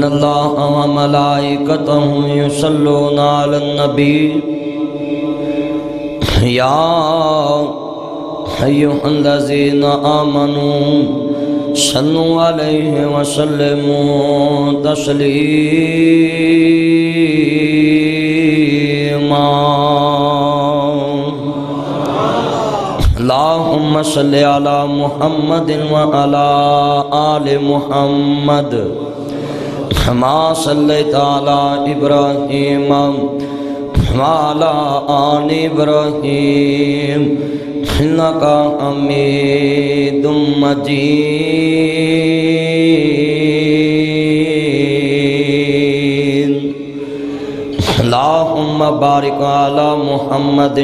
اللہ و ملائکتہ یصلون علی النبی یا ایھا الذین آمنوا صلوا علیہ وسلموا تسلیما اللہم صلی علی محمد وعلی آل محمد کما صلیت علی ابراہیم وعلی آل ابراہیم انک حمید مجید اللہم بارک علی محمد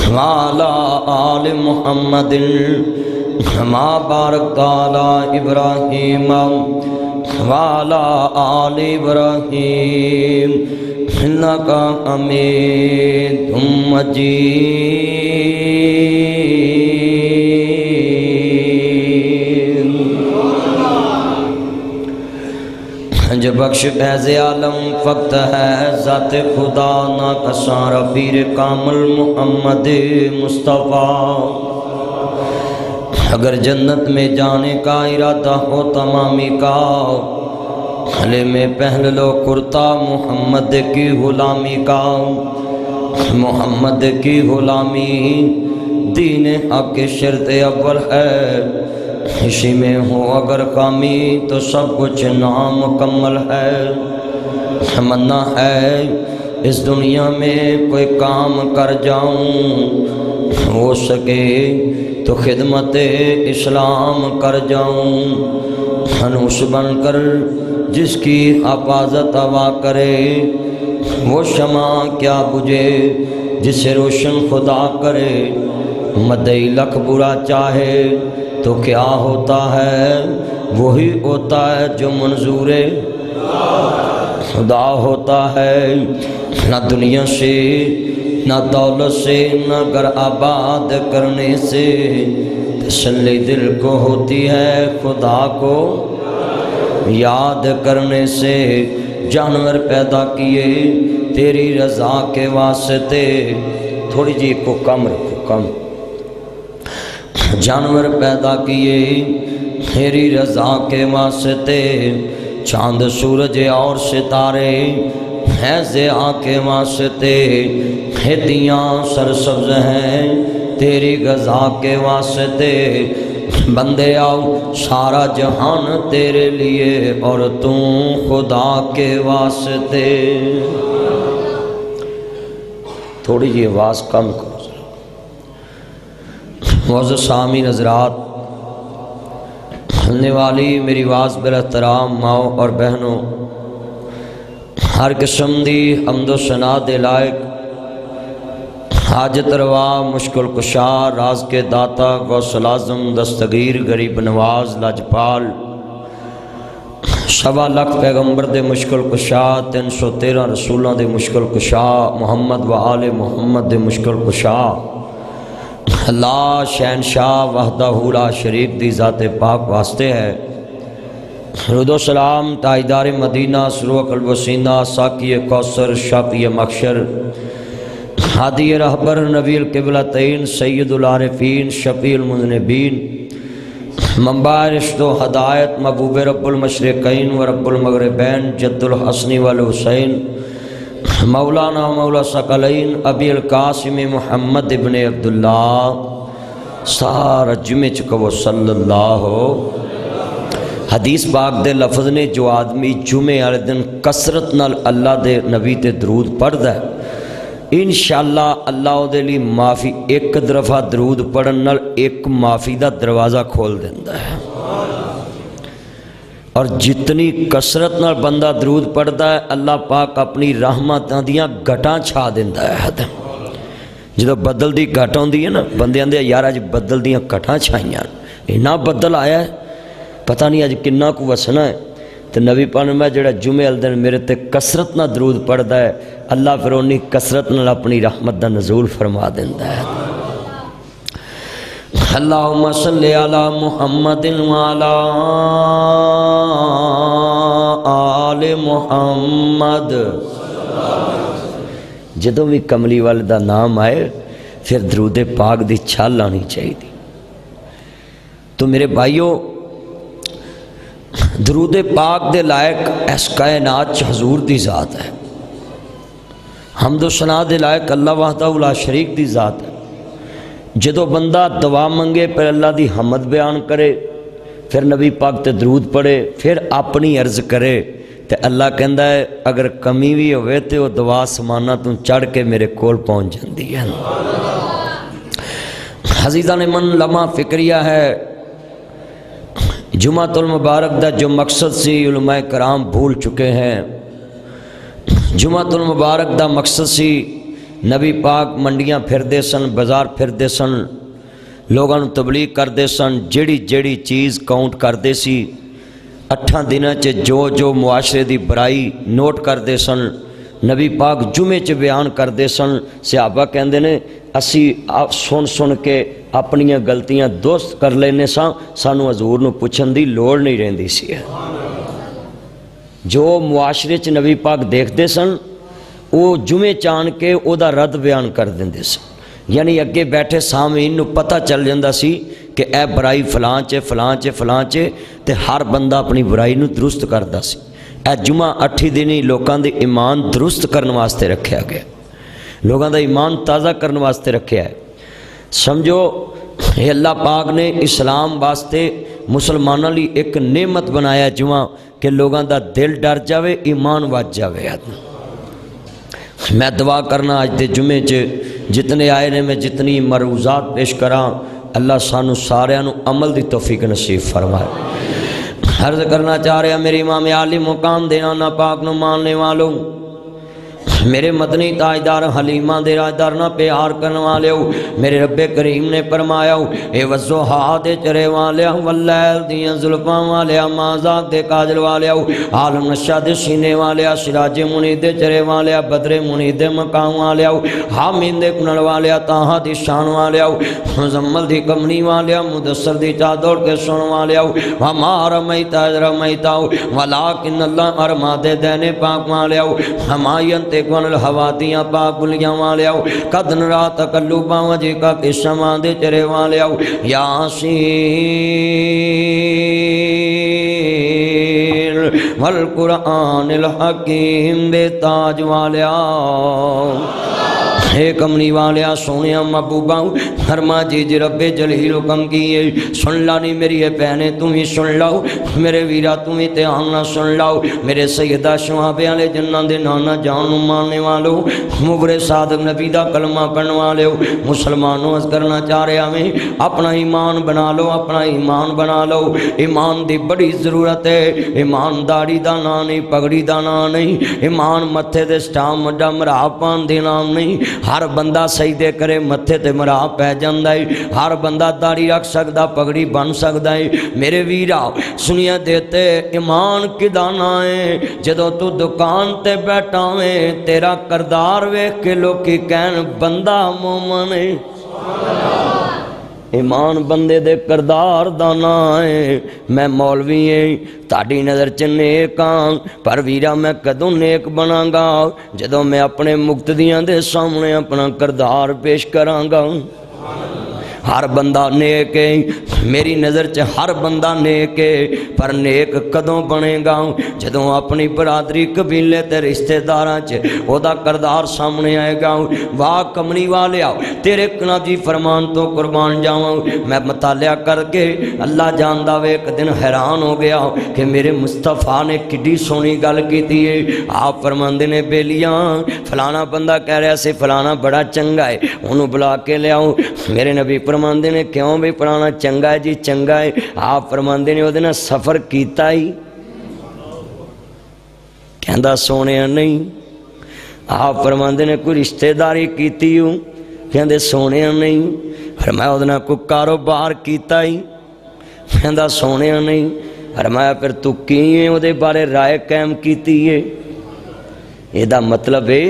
وعلی آل محمد کما بارکت علی ابراہیم وعلی آل ابراہیم انک حمید مجید جو بخش فیض عالم وقت ہے ذات خدا نہ کساں پیر کامل محمد مصطفیٰ اگر جنت میں جانے کا ارادہ ہو تمامی کا گلے میں پہن لو کرتا محمد کی غلامی کا محمد کی غلامی دین حق شرط اول ہے اسی میں ہو اگر کامی تو سب کچھ نامکمل ہے تمنا ہے اس دنیا میں کوئی کام کر جاؤں ہو سکے تو خدمت اسلام کر جاؤں دھنوش بن کر جس کی حفاظت ہوا کرے وہ شمع کیا بجھے جسے روشن خدا کرے مدعی لکھ برا چاہے تو کیا ہوتا ہے وہی ہوتا ہے جو منظور خدا ہوتا ہے نہ دنیا سے نہ دولت سے نہ گھر آباد کرنے سے تسلی دل کو ہوتی ہے خدا کو یاد کرنے سے جانور پیدا کیے تیری رضا کے واسطے تھوڑی جی کو کم رکھو کم جانور پیدا کیے تیری رضا کے واسطے چاند سورج اور ستارے حیض کے واسطے کھیتیاں سرسبز ہیں تیری غذا کے واسطے بندے آؤ سارا جہان تیرے لیے اور تم خدا کے واسطے تھوڑی جی آواز کم کرو معزز سامعین حضرات سننے والی میری آواز باحترام ماؤں اور بہنوں ہر قسم دی حمد و ثنا دے لائق حاجت روا مشکل کشا راز کے داتا غوث الاعظم دستگیر غریب نواز لاجپال 1.25 لاکھ پیغمبر دے مشکل کشا 313 رسولوں دے مشکل کشا محمد و آل محمد دے مشکل کشا اللہ شہنشاہ وحدہ لا شریک دی ذات پاک واسطے ہے درود و سلام تاجدار مدینہ سرو قلب و سینہ ساقی کوثر شافی محشر ہادی رہبر نبی القبلتین سید العارفین شفیع المذنبین منبع رشد و ہدایت محبوب رب المشرقین و رب المغربین جد الحسن والحسین مولانا مولا ثقلین ابی القاسم محمد ابن عبداللہ سارا جمعہ چکو صلی اللہ حدیث پاک دے لفظ نے جو آدمی جمعے والے دن کثرت نال اللہ دے نبی تے درود پڑھدا ہے انشاءاللہ اللہ دے لی معافی ایک دفعہ درود پڑھن نال ایک معافی دا دروازہ کھول دیندا ہے اور جتنی کثرت نال بندہ درود پڑھدا ہے اللہ پاک اپنی رحمتاں دیاں گھٹاں چھا دیندا ہے جدو بدل دی گھٹ ہوندی ہے نا بندے آندے یار اج بدل دیاں گھٹاں چھائیاں اینا بدل آیا ہے پتہ نہیں اج کنا کو وسنا ہے تو نبی پاک میں جڑا جمعے والے دن میرے تے کثرت نہ درود پڑھدا ہے اللہ پھر اونی کثرت نال اپنی رحمت دا نزول فرما دیندا ہے اللہم صلی علی محمد وعلی آل محمد۔ جدوں بھی کملی والے دا نام آئے پھر درود پاک دی چھال آنی چاہیے۔ تو میرے بھائیو، درود پاک دے لائق اس کائنات چ حضور دی ذات ہے، حمد و ثنا دے لائق اللہ وحدہ لا شریک دی ذات ہے۔ جدو بندہ دعا منگے پھر اللہ دی حمد بیان کرے، پھر نبی پاک تے درود پڑھے، پھر اپنی عرض کرے، تے اللہ کہندا ہے اگر کمی بھی ہوئے تے وہ دعا سمانا تو چڑھ کے میرے کول پہنچ جاندی ہے۔ عزیزان من، لمحہ فکریہ ہے، جمعۃ المبارک دا جو مقصد سی علماء کرام بھول چکے ہیں۔ جمعۃ المبارک دا مقصد سی نبی پاک منڈیاں پھردے سن، بازار پھردے سن، لوگاں نوں تبلیغ کردے سن، جیڑی جیڑی چیز کاؤنٹ کردے سی، 8 دناں چ جو معاشرے دی برائی نوٹ کردے سن، نبی پاک جمعے چ بیان کردے سن۔ صحابہ کہندے نے اسی سن کے اپنیاں غلطیاں درست کر لینے ساں، سانوں حضور نوں پوچھن دی لوڑ نہیں رہندی سی۔ جو معاشرے چ نبی پاک دیکھتے سن وہ جمعے چان کے او دا رد بیان کر دیندے سن، یعنی اگے بیٹھے سامعین نوں پتہ چل جاندا سی کہ اے برائی فلاں چے فلاں چے فلاں چے، تے ہر بندہ اپنی برائی نوں درست کردا سی۔ اے جمعہ 8 دن ہی لوکاں دے ایمان درست کرن واسطے رکھیا گیا، لوگاں دا ایمان تازہ کرن واسطے رکھیا ہے۔ سمجھو یہ اللہ پاک نے اسلام واسطے مسلمانوں لی ایک نعمت بنایا جمعہ کہ لوگاں دا دل ڈر جاوے، ایمان وج جاوے۔ میں دعا کرنا آج دے جمعے جتنے آئے نے میں جتنی مروزات پیش کراں، اللہ سانو ساریاں نو عمل دی توفیق نصیب فرمائے۔ عرض کرنا چاہ رہا میرے امام عالی مقام دینا نہ پاک نو ماننے والوں، میرے مدنی تاجدار حلیمہ دے راجدار نہ پیار کرنے والے ہو، میرے رب کریم نے فرمایا ہو اے وضحا دے چرے والے ہو، واللیل دیاں زلفاں والے ہو، مازاق دے کاجل والے ہو، عالم نشہ دے سینے والے ہو، سراج منی دے چرے والے ہو، بدر منی دے مقام والے ہو، حامین دے کنڑ والے ہو، تاہا دی شان والے ہو، مزمل دی کمنی والے ہو، مدثر دی چادر کے سن والے ہو، وما رمیتا اذ رمیتا ہو ولیکن اللہ ارما دے دینے پاک والے ہو، ہمائین تے ون الحوادیاں پاک گلیاں والے ہو، قدن را تقلباں وجہ کا کشماں دے چرے والے ہو، یاسین والقرآن الحکیم بے تاج والے ہو۔ اے کمنی والیا سونیا محبوبہ فرما جی رب جلیل حکم کیے سن لانی میری بہنیں تم ہی سن لاؤ، میرے ویرا تم ہی دھیان نہ سن لاؤ، میرے سیدہ شوابے والے جنہ دے نانا جان ماننے والو، مبر صادق نبی دا کلمہ پڑھنے والے ہو، مسلمانوں از کرنا چاہ رہے ہمیں اپنا ایمان بنا لو، اپنا ایمان بنا لو۔ ایمان دی بڑی ضرورت ہے، ایمان داڑی دا نام نہیں، پگڑی دا نام نہیں، ایمان متھے دے سٹام مڈا مرا پان دے نام نہیں۔ ہر بندہ سجدے کرے متھے تے مرا پہ جاندا ہے، ہر بندہ داڑھی رکھ سکدا، پگڑی بن سکدا ہے۔ میرے ویرا سنیا دیتے ایمان کدا نا ہے، جدوں تو دکان تے بیٹھا ہے تیرا کردار ویکھ کے لوکی کہن بندہ مومن ہے۔ ایمان بندے دے کردار دانا ہے۔ میں مولوی ہیں تاڑی نظر چ نیک ہاں، پر ویرا میں کدوں نیک بناں گا جدوں میں اپنے مقتدیاں دے سامنے اپنا کردار پیش کراں گا۔ ہر بندہ نیک ہے، میری نظر چ ہر بندہ نیک ہے، پر نیک کدوں بنے گا جدوں اپنی برادری قبیلے تے رشتہ داراں چ او دا کردار سامنے آئے گا۔ واہ کملی والیا تیرے نبی فرمان تو قربان جاواں، میں مطالعہ کر کے اللہ جاندا وے ایک دن حیران ہو گیا کہ میرے مصطفیٰ نے کڈی سونی گل کیتی ہے۔ آپ فرماندے نے بیلیاں فلانا بندہ کہہ رہا سی فلانا بڑا چنگا ہے، انہوں بلا کے لے آؤ۔ میرے نبی فرماندے نے کیوں بھی پرانا چنگا ہے جی چنگا ہے؟ آپ فرماندے نے وہ دن سفر کیتا ہی کہندا سونے نہیں۔ آپ فرماندے نے کوئی رشتہ داری کیتی ہوں کہندے سونے نہیں۔ فرمایا وہ دن کوئی کاروبار کیتا ہی کہندا سونے نہیں۔ فرمایا پھر تو کیے وہ دے بارے رائے قائم کیتی ہے؟ یہ دا مطلب ہے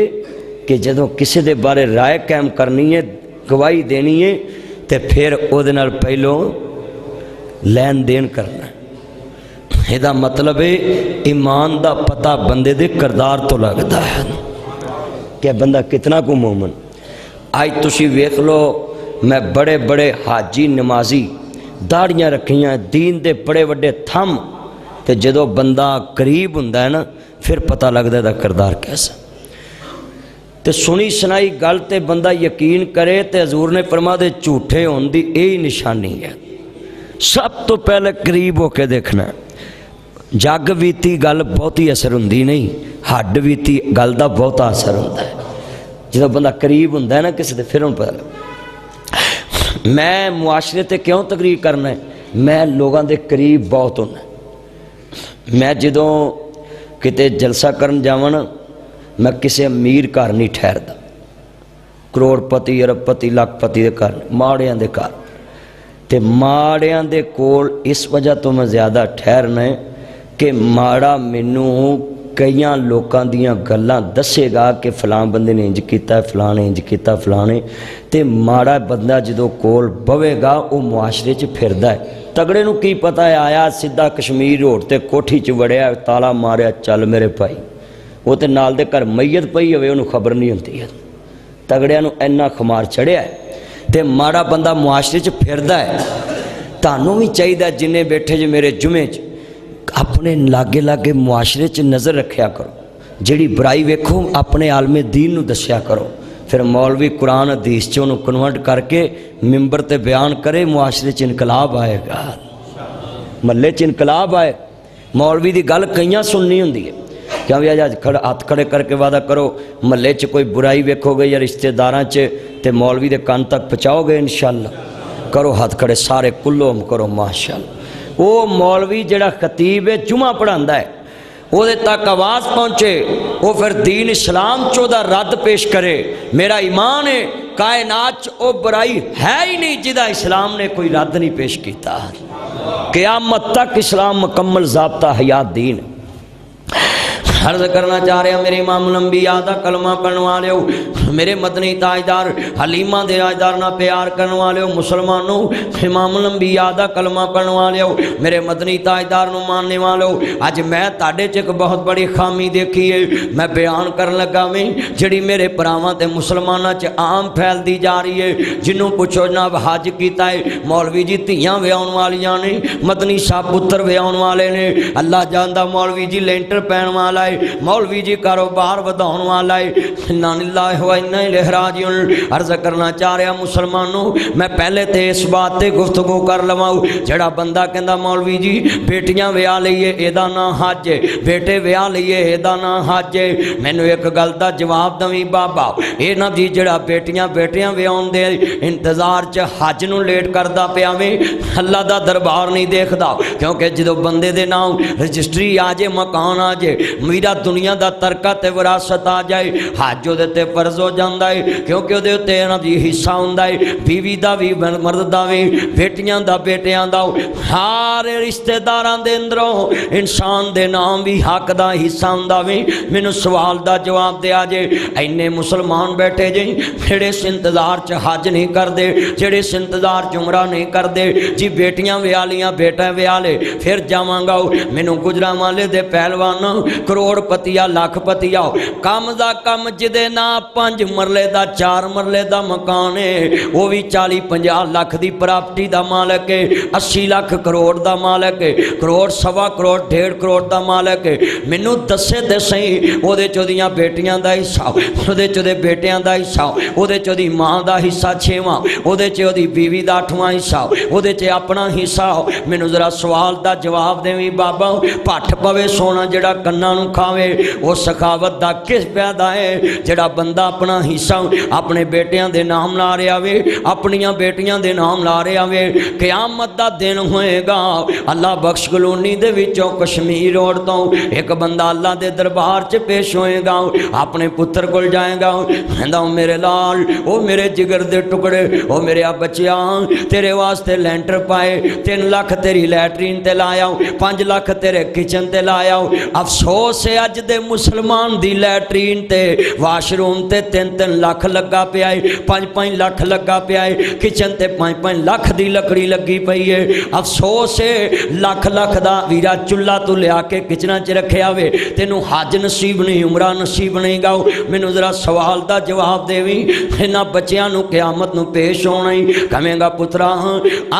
کہ جدوں کسی دے بارے رائے قائم کرنی ہے گواہی دینی ہے تے پھر او دے نال پہلو لین دین کرنا ہے۔ یہ مطلب ہے ایمان دا پتہ بندے دے کردار تو لگتا ہے کہ بندہ کتنا کو مومن۔ آج تسی ویکھ لو میں بڑے بڑے حاجی نمازی داڑیاں رکھیاں دین دے بڑے بڑے تھم تے جدو بندہ قریب ہوندا ہے نا پھر پتہ لگتا ہے دا کردار کیسا۔ تے سنی سنائی گل تے بندہ یقین کرے تے حضور نے فرما دے جھوٹے ہون دی یہی نشانی ہے۔ سب تو پہلے قریب ہو کے دیکھنا ہے۔ جگ ویتی گل بہتی اثر ہوندی نہیں، ہڈ ویتی گل دا بہت اثر ہوتا ہے۔ جدو بندہ قریب ہوندا ہے نا کسی تے پھر ہوں پتہ لگتا۔ میں معاشرے تے کیوں تقریر کرنا ہے؟ میں لوگاں دے قریب بہت ہونا ہے۔ میں جدوں کتے جلسہ کرن جاواں نا میں کسی امیر گھر نہیں ٹھہردا، کروڑ پتی ارب پتی لاکھ پتی دے گھر، ماڑیاں دے گھر تے ماڑیاں دے کول اس وجہ تو میں زیادہ ٹھہرنا ہے کہ ماڑا مینوں کئیاں لوکاں دیاں گلاں دسے گا کہ فلاں بندے نے انج کیتا ہے، فلاں نے انج کیتا، فلاں نے، تے ماڑا بندہ جدوں کول بوے گا وہ معاشرے چ پھردا ہے۔ تگڑے نو کی پتہ ہے آیا سیدھا کشمیر روڈ تے کوٹھی چ وڑیا تالا ماریا چل میرے بھائی، وہ تے نال دے گھر میت پئی ہوئے انہوں خبر نہیں ہوتی ہے۔ تگڑیاں نو اینا خمار چڑھیا ہے تے ماڑا بندہ معاشرے چ پھردا ہے۔ تانوں بھی چاہیے جنہیں بیٹھے جو میرے جمعے چ اپنے لاگے لاگے معاشرے چ نظر رکھیا کرو، جڑی برائی ویکھو اپنے عالم دین نو دسیا کرو، پھر مولوی قرآن حدیث چ انہوں کنورٹ کر کے ممبر تے بیان کرے، معاشرے چ انقلاب آئے گا، محلے چ انقلاب آئے۔ مولوی دی گل کئیاں سننی ہوندی ہے کیوں بھی آج ہاتھ کھڑے کر کے وعدہ کرو محلے چ کوئی برائی ویکھو گے یا رشتہ داراں چ تے مولوی دے کان تک پہنچاؤ گے انشاءاللہ، کرو ہاتھ کھڑے سارے کلوم کرو ماشاءاللہ۔ وہ مولوی جڑا خطیب ہے جمعہ پڑھاندا ہے وہ دے تک آواز پہنچے، وہ پھر دین اسلام چودہ رد پیش کرے۔ میرا ایمان ہے کائنات او برائی ہے ہی نہیں جدا اسلام نے کوئی رد نہیں پیش کیتا، قیامت تک اسلام مکمل ضابطہ حیات دین۔ عرض کرنا چاہ رہے ہیں میرے امام الانبیاء دا کلمہ پڑھنے والے ہو، میرے مدنی تاجدار حلیمہ دے تاجدار نہ پیار کرنے والے ہو، مسلمانوں امام الانبیاء دا کلمہ پڑھنے والے ہو، میرے مدنی تاجدار نو ماننے والے ہو۔ اج میں تاڑے چ ایک بہت بڑی خامی دیکھی ہے، میں بیان کرن لگا میں جڑی میرے پراواں تے مسلماناں چ عام پھیل دی جا رہی ہے۔ جنوں پوچھو جناب حج کیتا ہے مولوی جی دھیاں ویاون والیاں نے، مدنی صاحب پتر ویاون والے نے، اللہ جاندا مولوی جی لینٹر پین والا ہے، مولوی جی کاروبار وداؤن والا ہے، انا للہ و انا الیہ راجعون۔ عرض کرنا چاہ رہا مسلمانوں میں پہلے تے اس بات تے گفتگو کر لواں، جڑا بندہ کہندا مولوی جی بیٹیاں ویا لئیے ایدا نا حج ہے، بیٹے ویا لئیے ایدا نا حج ہے، مینوں ایک گل دا جواب دویں بابا، اے نہ جی جڑا بیٹیاں ویاون دے انتظار چ حج نو لیٹ کردا پیا وے اللہ دا دربار نہیں دیکھدا، کیونکہ جدوں بندے دے نام رجسٹری آ جے مکان آ جے میرا دنیا دا ترکہ تے وراثت آ جائے حج دے تے فرض ہو جاندا ہے، کیونکہ دے تے انہاں دی حصہ ہوندا ہے، بیوی دا بھی مرد دا بھی بیٹیاں دا بیٹیاں دا، ہر رشتہ داراں دے اندروں انسان دے نام بھی حق دا حصہ ہوندا وے۔ مینوں سوال دا جواب دیا جے اینے مسلمان بیٹھے جے جڑے اس انتظار چ حج نہیں کردے، جڑے اس انتظار چ عمرہ نہیں کردے، جی بیٹیاں ویا لیاں بیٹا ویا لے پھر جاواں گا، مینوں گجرانوالے دے پہلوان کروڑ پتیا لاکھ پتیا کم دا کم جدے نا 5 مرلے دا 4 مرلے دا مکان ہے، وہ بھی 40-50 لاکھ دی پراپرٹی دا مالک ہے، 80 لاکھ کروڑ دا مالک ہے، کروڑ سوا کروڑ 1.5 کروڑ دا مالک ہے۔ مینوں دسے تے صحیح وہ دے چودیاں بیٹیاں دا حصہ، وہ دے چودے بیٹیاں دا حصہ، وہ دے چودی ماں دا حصہ 6واں، وہ دے چودی بیوی دا 8واں حصہ، وہ دے چے اپنا حصہ۔ مینوں ذرا سوال دا جواب دیویں بابا، پٹھ پوے سونا جڑا کناں نو کھاوے، وہ سخاوت دا کس پیدا ہے جڑا بندہ اپنا حصہ اپنے بیٹیاں دے نام لا رہا وے، اپنیاں بیٹیاں دے نام لا رہا وے۔ قیامت دا دن ہوئے گا اللہ بخش کلونی دے وچوں کشمیر روڈ تو ایک بندہ اللہ دے دربار چ پیش ہوئے گا، اپنے پتر کول جائے گا، کہندا میرے لال او میرے جگر دے ٹکڑے او میرے بچیاں تیرے واسطے لینٹر پائے، 3 لاکھ تیری لیٹرین تے لایا، 5 لاکھ تیرے کچن تے لایا، افسوس ਕਿਸੇ ਅੱਜ ਦੇ ਮੁਸਲਮਾਨ ਦੀ ਲੈਟਰੀਨ ਤੇ ਵਾਸ਼ਰੂਮ ਤੇ 3-3 ਲੱਖ ਲੱਗਾ ਪਿਆ ਏ, 5-5 ਲੱਖ ਲੱਗਾ ਪਿਆ ਏ, ਕਿਚਨ ਤੇ 5-5 ਲੱਖ ਦੀ ਲੱਕੜੀ ਲੱਗੀ ਪਈ ਏ। ਅਫਸੋਸ ਏ ਲੱਖ ਲੱਖ ਦਾ ਵੀਰਾ ਚੁੱਲਾ ਤੂੰ ਲਿਆ ਕੇ ਕਿਚਨਾਂ 'ਚ ਰੱਖਿਆ ਵੇ, ਤੈਨੂੰ ਹੱਜ ਨਸੀਬ ਨਹੀਂ, ਉਮਰਾ ਨਸੀਬ ਨਹੀਂ ਗਾ। ਮੈਨੂੰ ਜ਼ਰਾ ਸਵਾਲ ਦਾ ਜਵਾਬ ਦੇਵੀਂ, ਇਹਨਾਂ ਬੱਚਿਆਂ ਨੂੰ ਕਿਆਮਤ ਨੂੰ ਪੇਸ਼ ਹੋਣਾ ਹੀ ਕਹੇਂਗਾ ਪੁੱਤਰਾ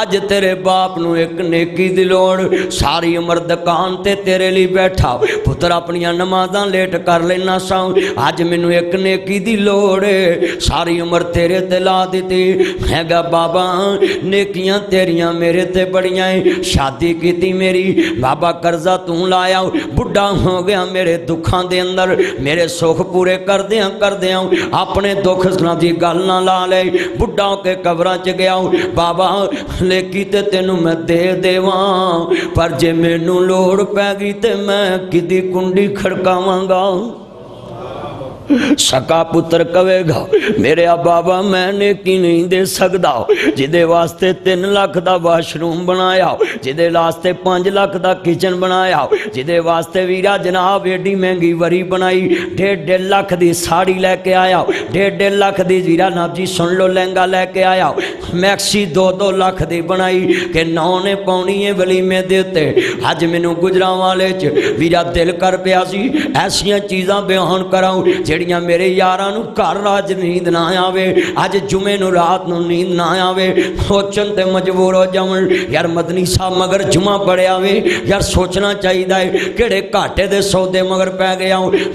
ਅੱਜ ਤੇਰੇ ਬਾਪ ਨੂੰ ਇੱਕ ਨੇਕੀ ਦੀ ਲੋੜ, ਸਾਰੀ ਉਮਰ ਦੁਕਾਨ ਤੇ ਤੇਰੇ ਲਈ ਬੈਠਾ ਪੁੱਤਰ ਆਪਣੀਆਂ ਨਮਾਜ਼ਾਂ ਲੇਟ ਕਰ ਲੈਣਾ ਸਾਂ, ਅੱਜ ਮੈਨੂੰ ਇੱਕ ਨੇਕੀ ਦੀ ਲੋੜ ਏ, ਸਾਰੀ ਉਮਰ ਤੇਰੇ ਤੇ ਲਾ ਦਿੱਤੀ। ਹੈਗਾ ਬਾਬਾ ਨੇਕੀਆਂ ਤੇਰੀਆਂ ਮੇਰੇ ਤੇ ਬੜੀਆਂ ਏ, ਸ਼ਾਦੀ ਕੀਤੀ ਮੇਰੀ ਬਾਬਾ ਕਰਜ਼ਾ ਤੂੰ ਲਾਇਆ, ਬੁੱਢਾ ਹੋ ਗਿਆ ਮੇਰੇ ਦੁੱਖਾਂ ਦੇ ਅੰਦਰ, ਮੇਰੇ ਸੁੱਖ ਪੂਰੇ ਕਰਦਿਆਂ ਕਰਦਿਆਂ ਆਪਣੇ ਦੁੱਖ ਦੀ ਗੱਲ ਨਾ ਲਾ ਲੈ, ਬੁੱਢਾ ਹੋ ਕੇ ਕਬਰਾਂ 'ਚ ਗਿਆ। ਬਾਬਾ ਨੇਕੀ ਤੇ ਤੈਨੂੰ ਮੈਂ ਦੇ ਦੇਵਾਂ, ਪਰ ਜੇ ਮੈਨੂੰ ਲੋੜ ਪੈ ਗਈ ਤੇ ਮੈਂ ਕਿਦੀ ਕੁੰਡੀ ਖੜਕਾਵਾਂਗਾ। ਸਕਾ ਪੁੱਤਰ ਕਵੇਗਾ ਮੇਰੇ ਆ ਬਾਬਾ ਮੈਂ ਨੇਕੀ ਨਹੀਂ ਦੇ ਸਕਦਾ, ਜਿਹਦੇ ਵਾਸਤੇ 3 ਲੱਖ ਦਾ ਵਾਸ਼ਰੂਮ ਬਣਾਇਆ, ਜਿਹਦੇ ਵਾਸਤੇ 5 ਲੱਖ ਦਾ ਕਿਚਨ ਬਣਾਇਆ, ਜਿਹਦੇ ਵਾਸਤੇ ਵੀਰਾ ਜਨਾਬ ਏਡੀ ਮਹਿੰਗੀ ਵਰੀ ਬਣਾਈ, 1.5 ਲੱਖ ਦੀ ਸਾੜੀ ਲੈ ਕੇ ਆਇਆ, 1.5 ਲੱਖ ਦੀ ਵੀਰਾ ਨਾਬ ਜੀ ਸੁਣ ਲੋ ਲਹਿੰਗਾ ਲੈ ਕੇ ਆਇਆ, ਮੈਕਸੀ 2-2 ਲੱਖ ਦੀ ਬਣਾਈ ਕਿ ਨੌ ਨੇ ਪਾਉਣੀ ਹੈ ਵਲੀਮੇ ਦੇ ਉੱਤੇ। ਅੱਜ ਮੈਨੂੰ ਗੁਜਰਾਂਵਾਲੇ 'ਚ ਵੀਰਾ ਦਿਲ ਕਰ ਪਿਆ ਸੀ ਐਸੀਆਂ ਚੀਜ਼ਾਂ ਬਿਆਨ ਕਰਾਂ ਜਿਹੜੀਆਂ ਮੇਰੇ ਯਾਰਾਂ ਨੂੰ ਘਰ ਰਾਜ ਨੀਂਦ ਨਾ ਆਵੇ, ਅੱਜ ਜੁਮੇ ਨੂੰ ਰਾਤ ਨੂੰ ਨੀਂਦ ਨਾ ਆਵੇ, ਸੋਚਣ ਤੇ ਮਜਬੂਰ ਹੋ ਜਾਵਣ ਯਾਰ ਮਦਨੀ ਸਾਹਿਬ ਮਗਰ ਜੁਮਾ ਪੜਿਆ ਵੇ, ਯਾਰ ਸੋਚਣਾ ਚਾਹੀਦਾ ਹੈ ਕਿਹੜੇ ਘਾਟੇ ਦੇ ਸੌਦੇ ਮਗਰ ਪੈ ਗਿਆ।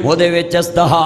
ਉਹਦੇ ਵਿੱਚ ਅਸਤਹਾ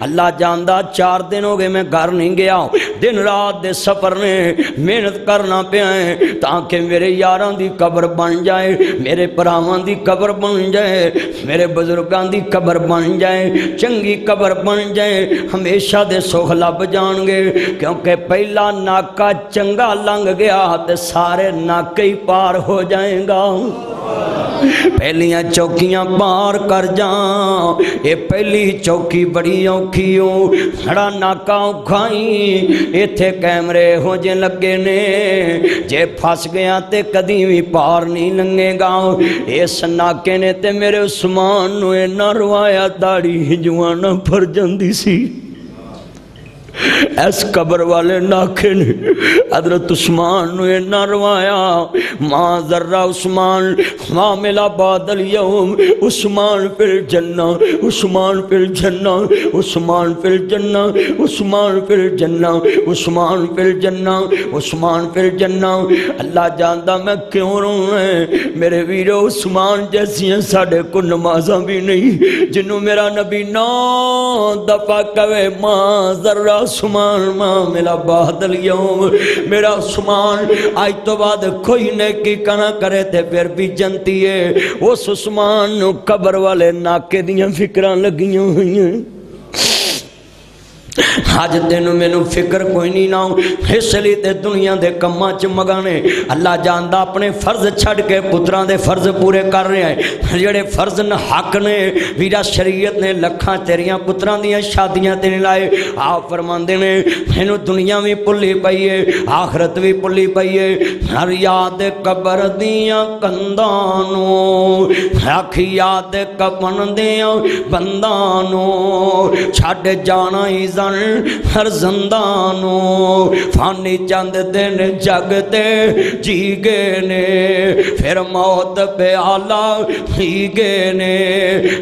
اللہ جاندا 4 دن ہو گئے میں گھر نہیں گیا دن رات دے سفر نے محنت کرنا پیا ہے تاکہ میرے یاراں دی قبر بن جائے میرے پراواں دی قبر بن جائے میرے بزرگاں دی قبر بن جائے چنگی قبر بن جائے ہمیشہ دے سکھ لب جان گے کیونکہ پہلا ناکا چنگا لنگ گیا تے سارے ناکے ہی پار ہو جائیں گا پہلیاں چوکیاں پار کر جاں یہ پہلی چوکی بڑی اوکھی ہو بڑا ناکا اوکھائی ایتھے کیمرے ہو جے لگے نے جے پھس گیا تے کدی بھی پار نہیں لنگے گا اس ناکے نے تے میرے عثمان نو اینا روایا داڑھی جوانا پھر جاندی سی اس قبر والے ناکے نے حضرت عثمان نو اینا روایا ما ذرہ عثمان ما ملا بعد اليوم عثمان فی الجنہ عثمان فی الجنہ عثمان فی الجنہ عثمان فی الجنہ عثمان فی الجنہ عثمان فی الجنہ اللہ جاندا میں کیوں رہوں ہے میرے ویرو عثمان جیسی ہیں ساڑھے کو نمازاں بھی نہیں جنہوں میرا نبی 9 دفعہ کہے ما ذرہ عثمان ما ملا بعد اليوم میرا عثمان آج تو بعد کوئی نیکی کنا کرے تھے پھر بھی جنتی ہے اس عثمان نو قبر والے ناکے دیاں فکران لگیاں ہوئی ہیں آج تینوں میں نو فکر کوئی نہیں ناؤ اس لیے تے دنیا دے کماں چ مگانے اللہ جاندا اپنے فرض چھڑ کے پتران دے فرض پورے کر رہے ہیں جڑے فرض حق نے ویرا شریعت نے لکھاں تیریاں پتران دیاں شادیاں تے نہیں لائے آپ فرماندے نے مینوں دنیا بھی بھلی پئی ہے آخرت بھی بھلی پئی ہے ہر یاد قبر دیاں کنداں نو رکھ یاد کفن دیاں بنداں نو چھڈ جانا ہی ہر زندانو فانی چند دن جگتے جی گئے نے پھر موت پہ آلہ ہی گئے نے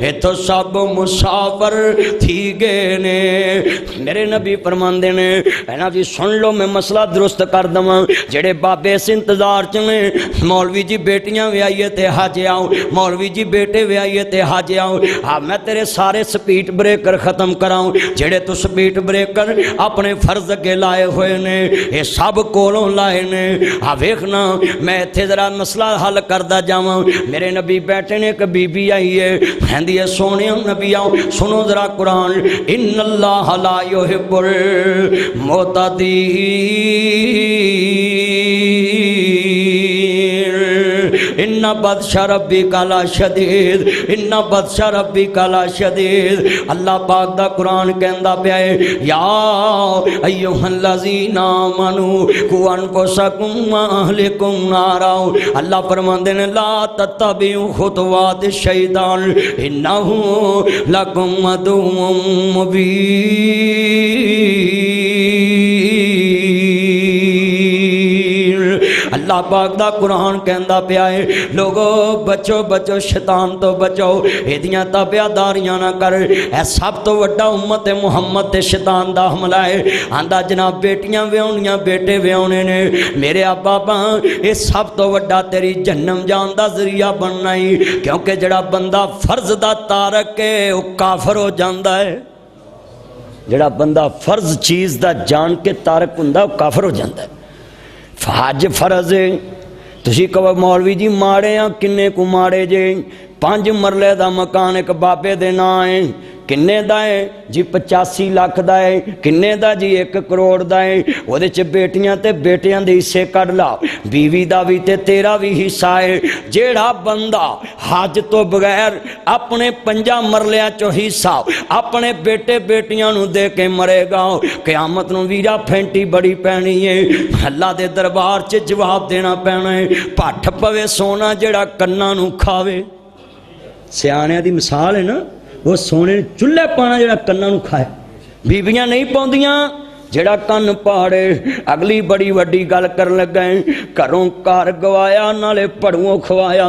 یہ تو سب مسافر تھی گئے نے میرے نبی فرماندے نے اینا بھی سن لو میں مسئلہ درست کر دوں جڑے بابے اس انتظار چلے مولوی جی بیٹیاں بھی آئیے تے حاجے آؤ مولوی جی بیٹے بھی آئیے تے حاجے آؤ میں تیرے سارے سپیٹ بریکر ختم کراؤں جڑے تو سپیٹ بریکر اپنے فرض کے لائے ہوئے نے یہ سب کولوں لائے نے ویکھنا میں اتھے ذرا مسئلہ حل کردہ جاواں میرے نبی بیٹھے نے ایک بی بی آئی ہے کہندی ہے سونے نبی آؤ سنو ذرا قرآن ان اللہ لا یحب المعتدین ان بدش ربک لشدید ان بدش ربک لشدید اللہ پاک دا قرآن کہندا پیا ہے یا ایھا الذین آمنوا قوا انفسکم واہلکم نارا اللہ فرماندے نے لا تتبعوا خطوات الشیطان انہ لکم عدو مبین اللہ پاک دا قرآن کہندا پیا ہے لوگو بچو بچو شیطان تو بچو ایدیاں تابعداریاں نہ کر اے سب تو وڈا امت محمد تے شیطان دا حملہ ہے آندا جناب بیٹیاں ویونیاں بیٹے ویونے نے میرے ابا اے سب تو وڈا تیری جہنم جان دا ذریعہ بننا ہی کیونکہ جڑا بندہ فرض دا تارک ہے وہ کافر ہو جاندا ہے جڑا بندہ فرض چیز دا جان کے تارک ہوندا وہ کافر ہو جاندا ہے حج فرض ہے تسی کہو مولوی جی ماڑے ہاں کنے کو ماڑے جے 5 مرلے دا مکان ایک بابے دے نام ہے کنے دا ہے جی 85 لاکھ دا ہے کنے دا جی 1 کروڑ دا ہے وہ دے چھ بیٹیاں تے بیٹیاں دے حصے کڑ لا بیوی دا بھی تے تیرا بھی حصہ ہے جیڑا بندہ حج تو بغیر اپنے 5 مرلیاں چو حصہ اپنے بیٹے بیٹیاں نو دے کے مرے گا قیامت نو ویرا پھینٹی بڑی پینی ہے اللہ دے دربار چ جواب دینا پینا ہے پٹھ پوے سونا جیڑا کناں نو کھاوے سیانے دی مثال ہے نا وہ سونے چلے پانا جڑا کناں نو کھائے بیبیاں نہیں پاؤندیاں جڑا کن پاڑے اگلی بڑی وڈی گل کر لگے گھروں کار گوایا نالے پڑھوں کھوایا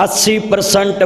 80%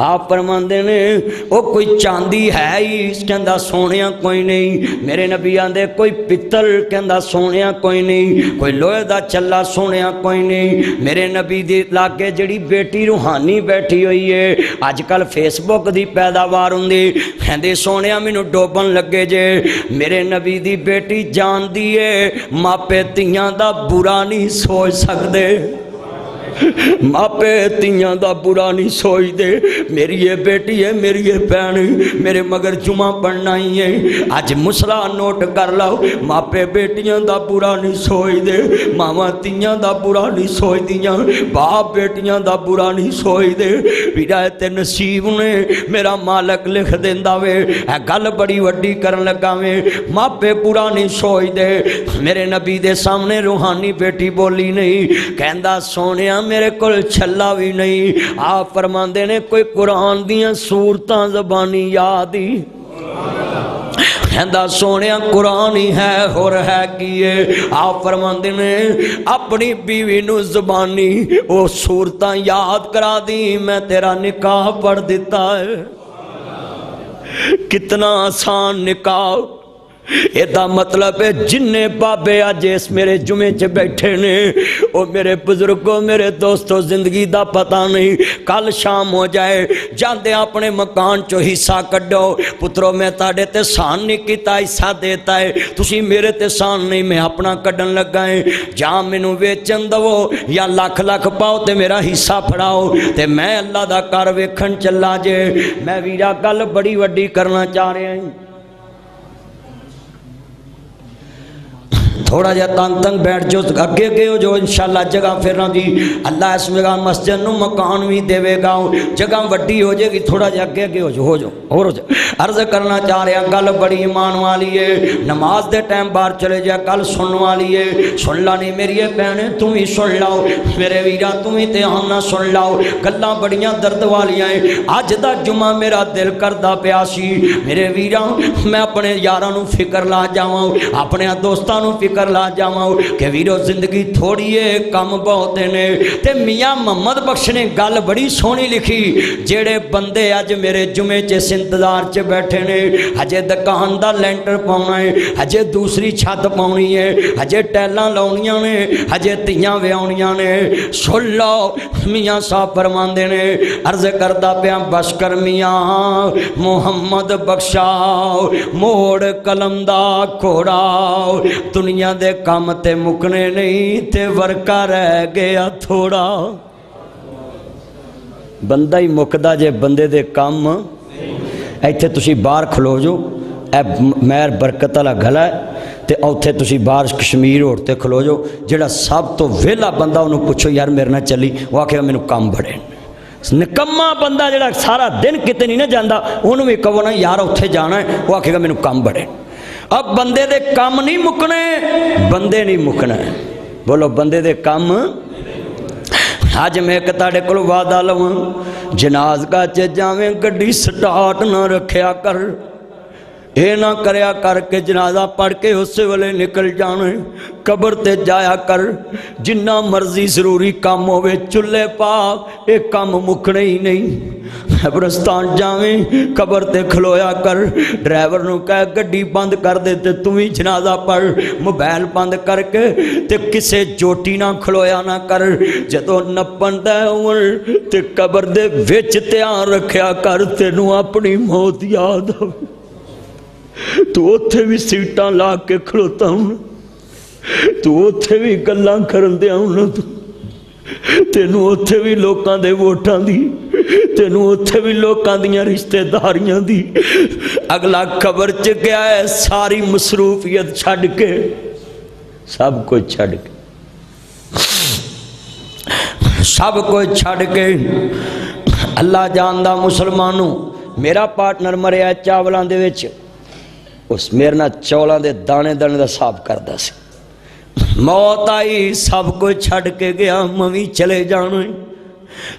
آپ فرماندے نے او کوئی چاندی ہے ہی کہندا سونیا کوئی نہیں، میرے نبی آندے کوئی پتل کہندا سونیا کوئی نہیں، کوئی لوہے دا چلا سونیا کوئی نہیں۔ میرے نبی دی لاگے جڑی بیٹی روحانی بیٹھی ہوئی ہے، اج کل فیس بک دی پیداوار ہوندی، کہندے سونیا مینوں ڈوبن لگے جے۔ میرے نبی دی بیٹی جان دی ہے ماپے تیاں دا برا نہیں سوچ سکدے، ماپے تیاں دا برا نہیں سوچ دے۔ میری یہ بیٹی ہے، میری یہ بہن، میرے مگر جمعہ پڑھنا ہی ہے۔ اج مسئلہ نوٹ کر لو، ماپے بیٹیاں دا برا نہیں سوچ دے، ماما تیاں دا برا نہیں سوچ دیاں، باپ بیٹیاں دا برا نہیں سوچ دے۔ ہدایت نصیب نے میرا مالک لکھ دیندا وے، اے گل بڑی وڈی کرن لگا وے، ماپے برا نہیں سوچ دے۔ میرے نبی دے سامنے روحانی بیٹی بولی نہیں، کہندا سونیا میرے کول چھلا بھی نہیں۔ آپ فرماندے نے کوئی قرآن دیاں سورتاں زبانی یاد ہی، کہندا سونیا قرآن ہی ہے اور ہے کیے۔ آپ فرماندے نے اپنی بیوی نو زبانی او سورتاں یاد کرا دی، میں تیرا نکاح پڑھ دیتا ہے۔ کتنا آسان نکاح، ایدہ مطلب ہے جننے بابے آج اس میرے جمعے چے بیٹھے نے، او میرے بزرگوں میرے دوستوں زندگی دا پتہ نہیں، کل شام ہو جائے جاندے اپنے مکان چو حصہ کڈو، پتروں میں تاڑے تے سان نہیں کیتا حصہ دیتا ہے، تسی میرے تے سان نہیں میں اپنا کڈن لگائیں، جہاں مینوں ویچن دو یا لاکھ لاکھ پاؤ تے میرا حصہ پھڑاؤ تے میں اللہ دا کار ویکھن چلا جے۔ میں ویرا گل بڑی وڈی کرنا چاہ رہے ہیں، تھوڑا جا تنگ بیٹھ جو اگے گئے ہو جو انشاءاللہ جگہ پھرنا دی اللہ اس میں مسجد نو مکان بھی دے گا، جگہ وڈی ہو جائے گی، تھوڑا جا اگے گئے ہو جو اور ہو جائے۔ عرض کرنا چاہ رہے ہیں گل بڑی ایمان والی ہے، نماز دے ٹائم باہر چلے جا گل سن والی ہے، سن لانی میری بہنیں تم ہی سن لاؤ، میرے ویرا تم ہی دھیان نہ سن لاؤ، گلاں بڑیاں درد والیاں ہیں۔ اج دا جمعہ میرا دل کردہ پیاسی میرے ویرا میں اپنے یاراں نو فکر لا جاواں، اپنے دوستاں نو فکر لا جاؤں کہ ویرو زندگی تھوڑی ہے کم بہت نے۔ تے میاں محمد بخش نے گل بڑی سونی لکھی، جیڑے بندے اج میرے جمعے چے انتظار چے بیٹھے نے، ہجے دکان دا لینٹر پاؤنا ہے، ہجے دوسری چھت پاؤنی ہے، ہجے ٹیلاں لاؤنیاں نے، ہجے تیاں ویاؤنیاں نے، سن لو میاں صاحب فرماندے نے، عرض کردہ پیاں بس کر میاں محمد بخشاؤ، موڑ قلم دا کھوڑاؤ، دنیا دے کام تے مکنے نہیں تے ورکا رہ گیا تھوڑا۔ بندہ ہی مکدا جے بندے دے کام، ایتھے تسی باہر کھلو جو، اے مہر برکت والا گھلا ہے تے اوتھے تسی باہر کشمیر ہوتے کھلو جو، جڑا سب تو ویلا بندہ انہوں پوچھو یار میرے نہ چلی، وہ آکھے گا مینوں کام بڑے۔ نکما بندہ جڑا سارا دن کتے نہیں نہ جاندہ، انہوں بھی کہو نا یار اوتھے جانا ہے، وہ آکھے گا مینوں کام بڑے۔ اب بندے دے کام نہیں مکنے، بندے نہیں مکنا ہے، بولو بندے دے کام۔ آج میں ایک تاڑے کل وعدہ لوں، جنازگاہ چے جاویں گڈی سٹارٹ نہ رکھیا کر، اے نہ کریا کر کے جنازہ پڑھ کے اس سے والے نکل جانے، قبر تے جایا کر، جنہ مرضی ضروری کام ہوئے چلے پاک، ایک کام مکنے ہی نہیں۔ قبرستان جاویں قبر تے کھلویا کر، ڈرائیور نو کہے گڈی بند کر دے تے تم ہی جنازہ پڑھ، موبائل بند کر کے تے کسے جوٹی نہ کھلویا نہ کر، جدو نپن دے ہون تے قبر دے وچ تیار رکھیا کر، تینوں اپنی موت یاد ہو، تو اوتھے بھی سیٹاں لا کے کھلوتا ہوں، تو اوتھے بھی گلاں کرن دیا ہوں، تینوں اوتھے بھی لوکاں دے ووٹاں دی، تینوں اوتھے بھی لوکاں دیاں رشتے داریاں دی۔ اگلا قبر چ گیا ہے ساری مصروفیت چھڑ کے، سب کچھ چھڑ کے، سب کچھ چھڑ کے۔ اللہ جاندہ مسلمانوں، میرا پارٹنر مریا چاولاں دے وچ، اس میرے نہ چولاں دے دانے دانے دا صاف کردہ سی، موت آئی سب کو چھڑ کے گیا، موی چلے جانے،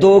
2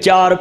4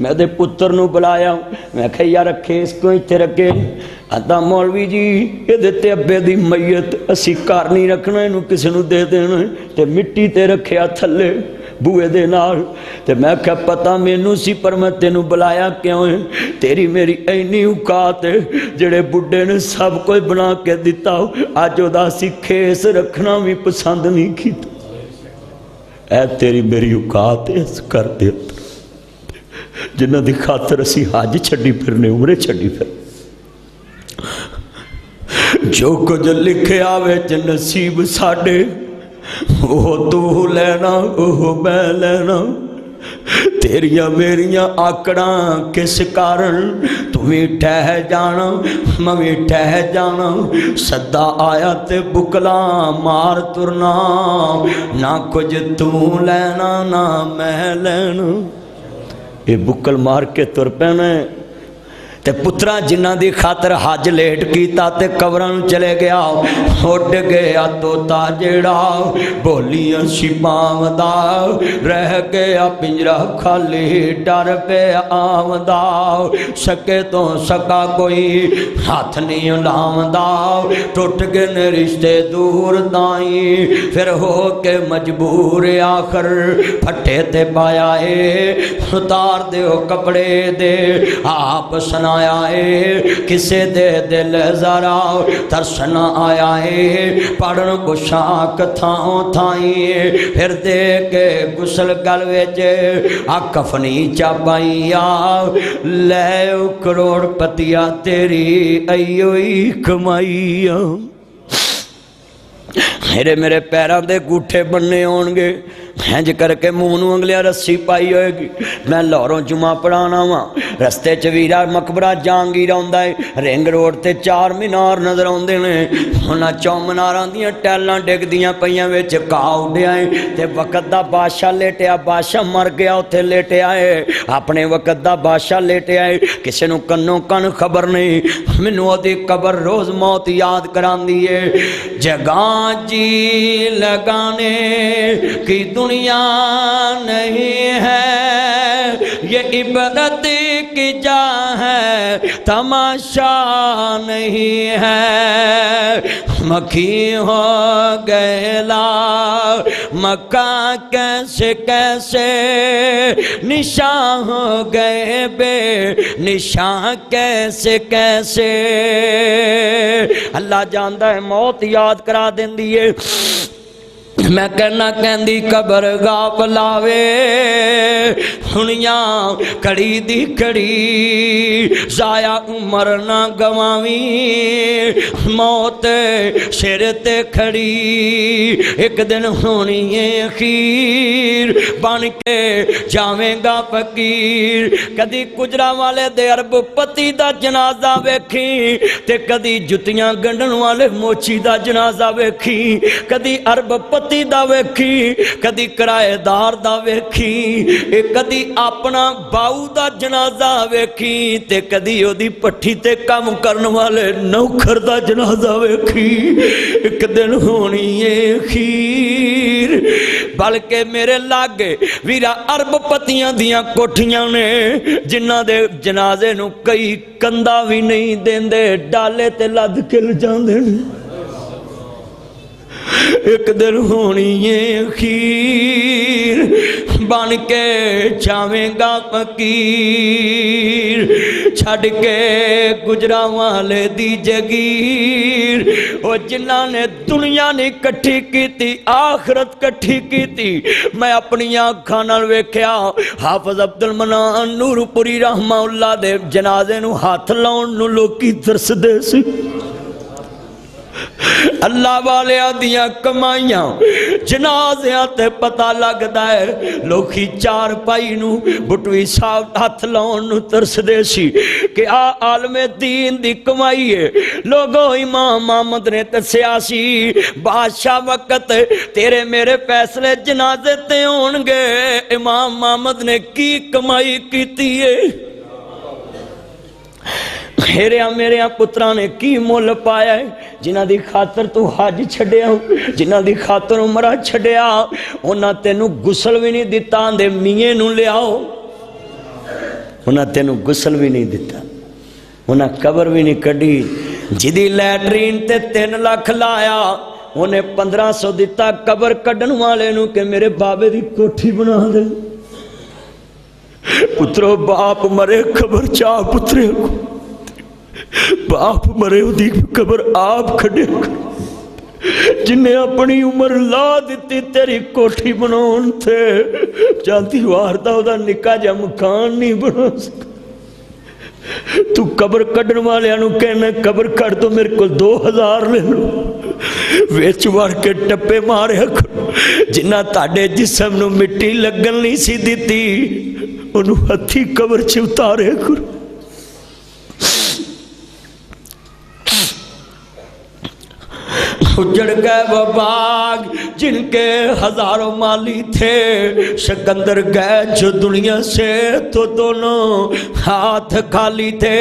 میں دے پتر نو بلایا میں کہ یار رکھے اس کو اتنے رکھے آتا مولوی جی یہ دیتے ابے دی میت اسی کار نہیں رکھنا انہوں کسی نو دے دینا تے مٹی تے رکھیا تھلے بوئے دے نال تے میں کہ پتہ مینوں سی پر میں تینوں بلایا کیوں ہے تیری میری اینی اوقات ہے جڑے بڈھے نے سب کوئی بنا کے دیتا ہو آج دا سی کھیس رکھنا بھی پسند نہیں کیتا اے تیری میری اوقات ہے اس کر دے جنہ دی خاطر اسی حج چھڑی پھرنے عمرے چھڑی پھر جو کچھ لکھے آوے چ نصیب ساڑے وہ تو لینا وہ میں لینا تیریاں میریاں آکڑاں کس کارن تمہیں ٹھہ جانا میں ٹھہ جانا صدا آیا تے بکلا مار ترنا نہ کچھ تو لینا نہ میں لینا یہ بکل مار کے تر پینے تے پترا جنہ دی خاطر حج لیٹ کیتا تے قبرن چلے گیا اٹھ گیا توتا جڑا بولیاں شپاوندا رہ گیا پنجرا خالی ڈر پہ آوندا سکے تو سکا کوئی ہاتھ نہیں لاوندا ٹوٹ گئے نے رشتے دور تائیں پھر ہو کے مجبور آخر پھٹے تے پایا اے اتار دے کپڑے دے آپ سنا آیا ہے کسے دے دل ذرا ترسنا آیا ہے پڑھن کو شاک تھاؤں تھائیں پھر دے کے گسل گلوے جے کفنی چاپائیا لے کروڑ پتیا تیری ایوئی کمائیا میرے پیران دے گوٹھے بننے ہونگے ہنج کر کے مونو انگلیاں رسی پائی ہوئے گی میں لوروں جمعہ پڑھانا ہوا رستے چویرہ مقبرہ جانگی رہندا ہے رنگ روڈ تے 4 مینار نظر آندے نے ہونا 4 میناراں دیاں ٹیلاں ڈگ دیاں پئیاں وچ کاہ اڈیا ہے تے وقت دا بادشاہ لیٹیا بادشاہ مر گیا اوتھے لیٹیا ہے اپنے وقت دا بادشاہ لیٹیا ہے کسے نو کنوں کن خبر نہیں مینوں اودی قبر روز موت یاد کراندی ہے جگاں جی لگانے کی دنیا نہیں ہے یہ عبرت کی جا ہے تماشا نہیں ہے مکھی ہو گئے لا مکہ کیسے کیسے نشان ہو گئے بے نشان کیسے کیسے اللہ جانتا ہے موت یاد کرا دین دیئے میں کہنا کہندی قبر گاپ لاوے دنیا کڑی دی کڑی ضائع عمر نہ گواویں موت سر تے کھڑی ایک دن ہونی ہے اخیر بن کے جاویں گا فقیر کدی کجرا والے دے عرب پتی دا جنازہ ویکھی تے کدی جتیاں گنڈن والے موچی دا جنازہ ویکھی کدی عرب پتی دا ویکھی کدی کرائے دار دا ویکھی کدی اپنا باؤ دا جنازہ ویکھی تے کدی او دی پٹھی تے کام کرن والے نوکر دا جنازہ ویکھی ایک دن ہونی ہے خیر بلکہ میرے لاگے ویرا عرب پتیاں دیاں کوٹھیاں نے جنہ دے جنازے نو کئی کندہ بھی نہیں دیندے ڈالے تے لد کل جاندے ایک دن ہونی ہے خیر بن کے جاویں گا فقیر چھڑ کے گجرا والے دی جگیر وہ جنہ نے دنیا نے کٹھی کی تھی آخرت کٹھی کی تھی میں اپنی آنکھاں نال ویکھیا حافظ عبد المنان نور پوری رحمہ اللہ دے جنازے نو ہاتھ لاؤن نو لوکی ترس دے سی اللہ والے آدیاں کمائیاں جنازیاں تے پتہ لگدا ہے لوکی چار پائی نو بٹوی صاحب ہاتھ لاؤن نو ترس دے سی کہ عالم دین دی کمائی ہے لوگوں امام محمد نے تسیاسی بادشاہ وقت تیرے میرے فیصلے جنازے تے ہونگے امام محمد نے کی کمائی کیتی ہے میرے پترہ نے کی مول پایا ہے جنہ دی خاطر تو حج چھڑیا جنہ دی خاطر عمرہ چھڑیا انہاں تینوں گسل بھی نہیں دیتا دے میے نو لے آؤ انہیں تینوں غسل بھی نہیں دیتا، انہیں قبر بھی نہیں کڈی، جدی لیٹرین تے 3 لاکھ لایا انہیں 1500 دیتا قبر کڈن والے نو کہ میرے بابے دی کوٹھی بنا دے۔ پترو باپ مرے قبر چاہ پترے کو، باپ مرے دی قبر آپ کھڑے کر، جنہیں اپنی عمر لا دیتی تیری کوٹھی بناؤن تھے، جانتی وارتا ہو دا نکا جا مکان نہیں بنا سکتا۔ تو قبر کڈن والے انو کہنا قبر کر تو میرے کو 2000 لے لو، ویچ وار کے ٹپے مارے کرو، جنہ تاڑے جسم نو مٹی لگن نہیں سی دیتی انو ہتھی قبر چھ اتارے کرو۔ اجڑ گئے وہ باغ جن کے ہزاروں مالی تھے، سکندر گئے جو دنیا سے تو دونوں ہاتھ خالی تھے۔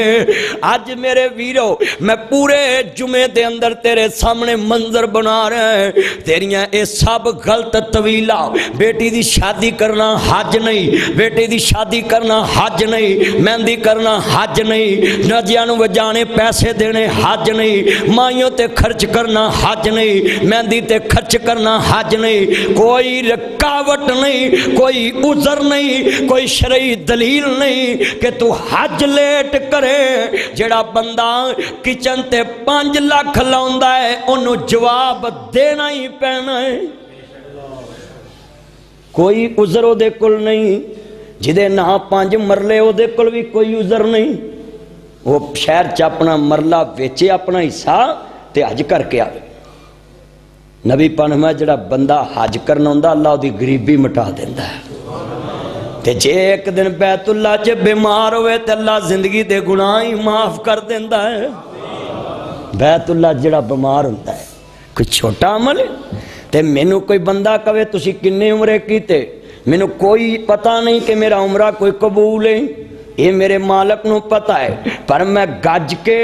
آج میرے ویرو میں پورے جمعے دے اندر تیرے سامنے منظر بنا رہے ہیں، تیریاں اے سب غلط طویلہ، بیٹی دی شادی کرنا حج نہیں، بیٹی دی شادی کرنا حج نہیں، مہندی کرنا حج نہیں، نجیاں نو وجانے پیسے دینے حج نہیں، مائیوں تے خرچ کرنا حج نہیں، مہندی تے خرچ کرنا حج نہیں، کوئی رکاوٹ نہیں، کوئی عذر نہیں، کوئی شرعی دلیل نہیں کہ تو حج لیٹ کرے۔ جڑا بندہ کچن تے 5 لاکھ لاؤندا ہے انہوں جواب دینا ہی پینا ہے، کوئی عذر او دے کل نہیں، جدے نہ 5 مرلے او دے کل بھی کوئی عذر نہیں، وہ شہر چ اپنا مرلہ ویچے اپنا حصہ تے حج کر کے آئے۔ نبی پانما جڑا بندہ حج کرنا ہوندا اللہ دی غریبی مٹا دیندا ہے، تے جے ایک دن بیت اللہ چ بیمار ہوئے تے اللہ زندگی دے گناہ ہی معاف کر دیندا ہے۔ بیت اللہ جڑا بیمار ہوندا ہے کوئی چھوٹا عمل ہے؟ تے مینوں کوئی بندہ کہے تسی کنے عمرے کیتے، مینوں کوئی پتہ نہیں کہ میرا عمرہ کوئی قبول ہے، یہ میرے مالک نو پتہ ہے، پر میں گج کے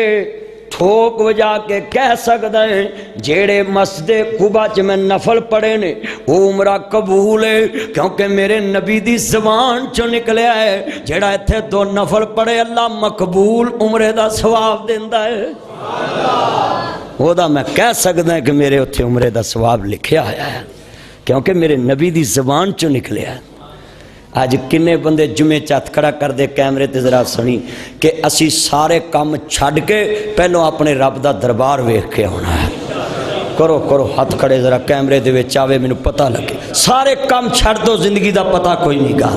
ٹھوک وجا کے کہہ سکتا ہے جیڑے مسجد قبا چ میں نفل پڑھے نے وہ عمرہ قبول ہے، کیونکہ میرے نبی دی زبان چو نکلیا ہے جیڑا ایتھے 2 نفل پڑھے اللہ مقبول عمرے دا ثواب دیندا ہے۔ وہ دا میں کہہ سکتا ہے کہ میرے اتھے عمرے دا ثواب لکھیا آیا ہے کیونکہ میرے نبی دی زبان چو نکلیا ہے۔ آج کنے بندے جمعے چات کھڑا کر دے کیمرے تے ذرا سنی کہ اسی سارے کام چھڑ کے پہلو اپنے رب دا دربار ویکھ کے ہونا ہے۔ کرو کرو ہاتھ کھڑے ذرا کیمرے دے وچ آوے مینوں پتہ لگے، سارے کام چھڑ دو، زندگی دا پتہ کوئی نہیں گا،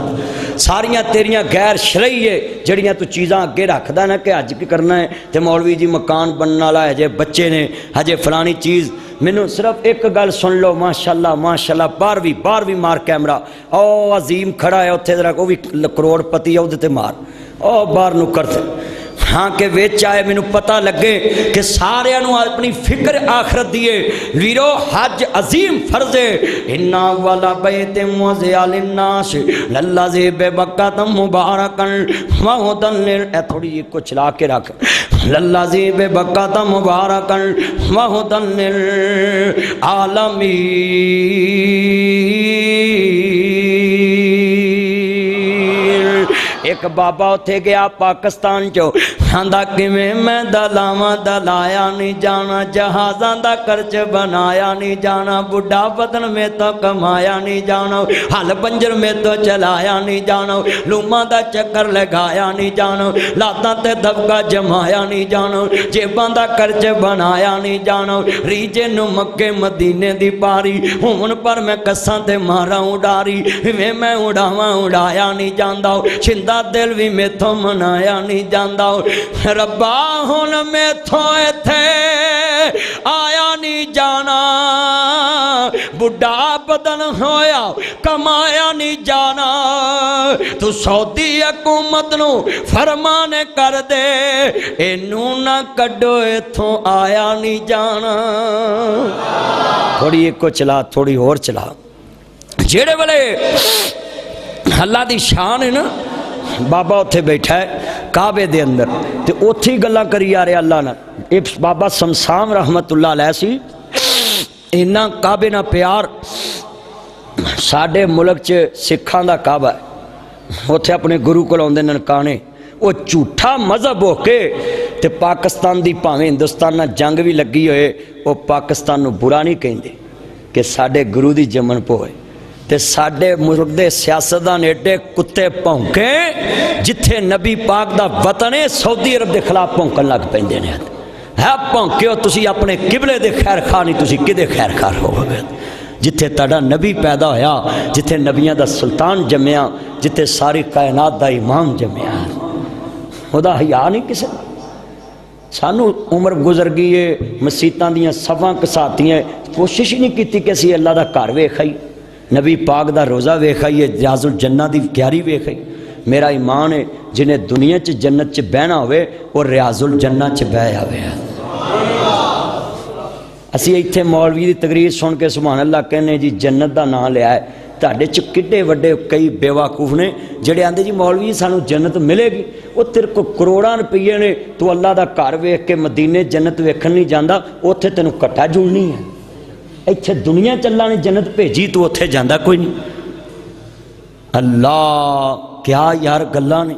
ساریاں تیریاں غیر شرعی ہے جڑیاں تو چیزاں اگے رکھدا نا کہ اج کی کرنا ہے تے مولوی جی مکان بننے والا ہے، جے بچے نے ہجے فلانی چیز۔ مینوں صرف ایک گل سن لو، ماشاءاللہ ماشاءاللہ، 12 مار کیمرہ، او عظیم کھڑا ہے اتھے ذرا وہ بھی کروڑ پتی ہے وہ تے مار، او باہر نو کرتے ہاں کہ ویچ آئے مینوں پتہ لگے کہ سارے انہوں اپنی فکر آخرت دیے۔ ویرو حج عظیم فرض ہے، اِنَّا وَلَا بَيْتٍ وَزِعَ لِلنَّاسِ لَلَّذِي بِبَكَّةَ مُبَارَكًا وَهُدًى اے تھوڑی یہ کو چلا کے رکھ، لَلَّذِي بِبَكَّةَ مُبَارَكًا وَهُدًى لِلْعَالَمِينَ۔ ایک بابا اتھے گیا پاکستان چو، ہاندہ کمیں میں دلاواں دلایا نہیں جانا، جہازاں دا کرچ بنایا نہیں جانا، بڑھا بدن میں تو کمایا نہیں جانا، حل بنجر میں تو چلایا نہیں جانا، لوماں دا چکر لگایا نہیں جانا، لاتاں تے دبکا جمایا نہیں جانا، جیباں دا کرچ بنایا نہیں جانا، ریجے نو مکے مدینے دی پاری، ہون پر میں کساں تے مارا اڑاری، میں اڑاواں اڑایا نہیں جاندہ، چھندہ دل بھی میں تو منایا نہیں جاندہ، ربا ہون میں تو ایتھے آیا نہیں جانا، بڑھا بدن ہویا کمایا نہیں جانا، تو سعودی حکومت نو فرمانے کر دے اینو نہ کڈو ایتھوں آیا نہیں جانا۔ تھوڑی ایک کو چلا تھوڑی اور چلا، جیڑے والے اللہ دی شان ہے نا، بابا اتھے بیٹھا ہے کعبے دے اندر تے اتھی گلہ کری آ رہے اللہ نہ، ایک بابا سمسام رحمت اللہ علیہ سی، انہاں کعبے نہ پیار، ساڑھے ملک چے سکھاں دا کعبہ ہے، اتھے اپنے گرو کو لاؤں دے ننکانے، وہ جھوٹا مذہب ہو کے تے پاکستان دی پاویں ہندوستان نال جنگ بھی لگی ہوئے وہ پاکستان نو برا نہیں کہندے کہ ساڈے گرو دی جمن پوئے تے ساڈے ملک دے سیاستدان ایڈے کتے پونکے جتھے نبی پاک دا وطن ہے سعودی عرب دے خلاف پونکن لگ پیندے نے ہے پونکیو تسی اپنے قبلے دے خیر خواہ نہیں تسی کدے خیر خواہ ہو گئے جتھے تہاڈا نبی پیدا ہویا جتھے نبیاں دا سلطان جمیا جتھے ساری کائنات دا امام جمیا خدا حیا نہیں کسے سانو عمر گزر گئی ہے مسیتاں دیاں صفاں کساتیاں کوشش ہی نہیں کیتی کہ اسی اللہ دا گھر ویکھائی نبی پاک دا روزہ ویکھائیے ریاض الجنہ دی کیاری ویکھائی میرا ایمان ہے جنہیں دنیا چ جنت چ بہنا ہوئے وہ ریاض الجنہ چ بہ آوے اسی ایتھے مولوی دی تقریر سن کے سبحان اللہ کہنے جی جنت دا نام لیا ہے تہاڈے چ کڈے وڈے کئی بے وقوف نے جڑے آندے جی مولوی سانو جنت ملے گی وہ تیرے کو کروڑاں روپیے نے تو اللہ دا گھر ویکھ کے مدینے جنت ویکھن نہیں جاندا اوتھے تینوں کٹا جڑنی ہے ایتھے دنیا چ اللہ نے جنت بھیجی تو اوتھے جاندا کوئی نہیں اللہ کیا یار گلاں نے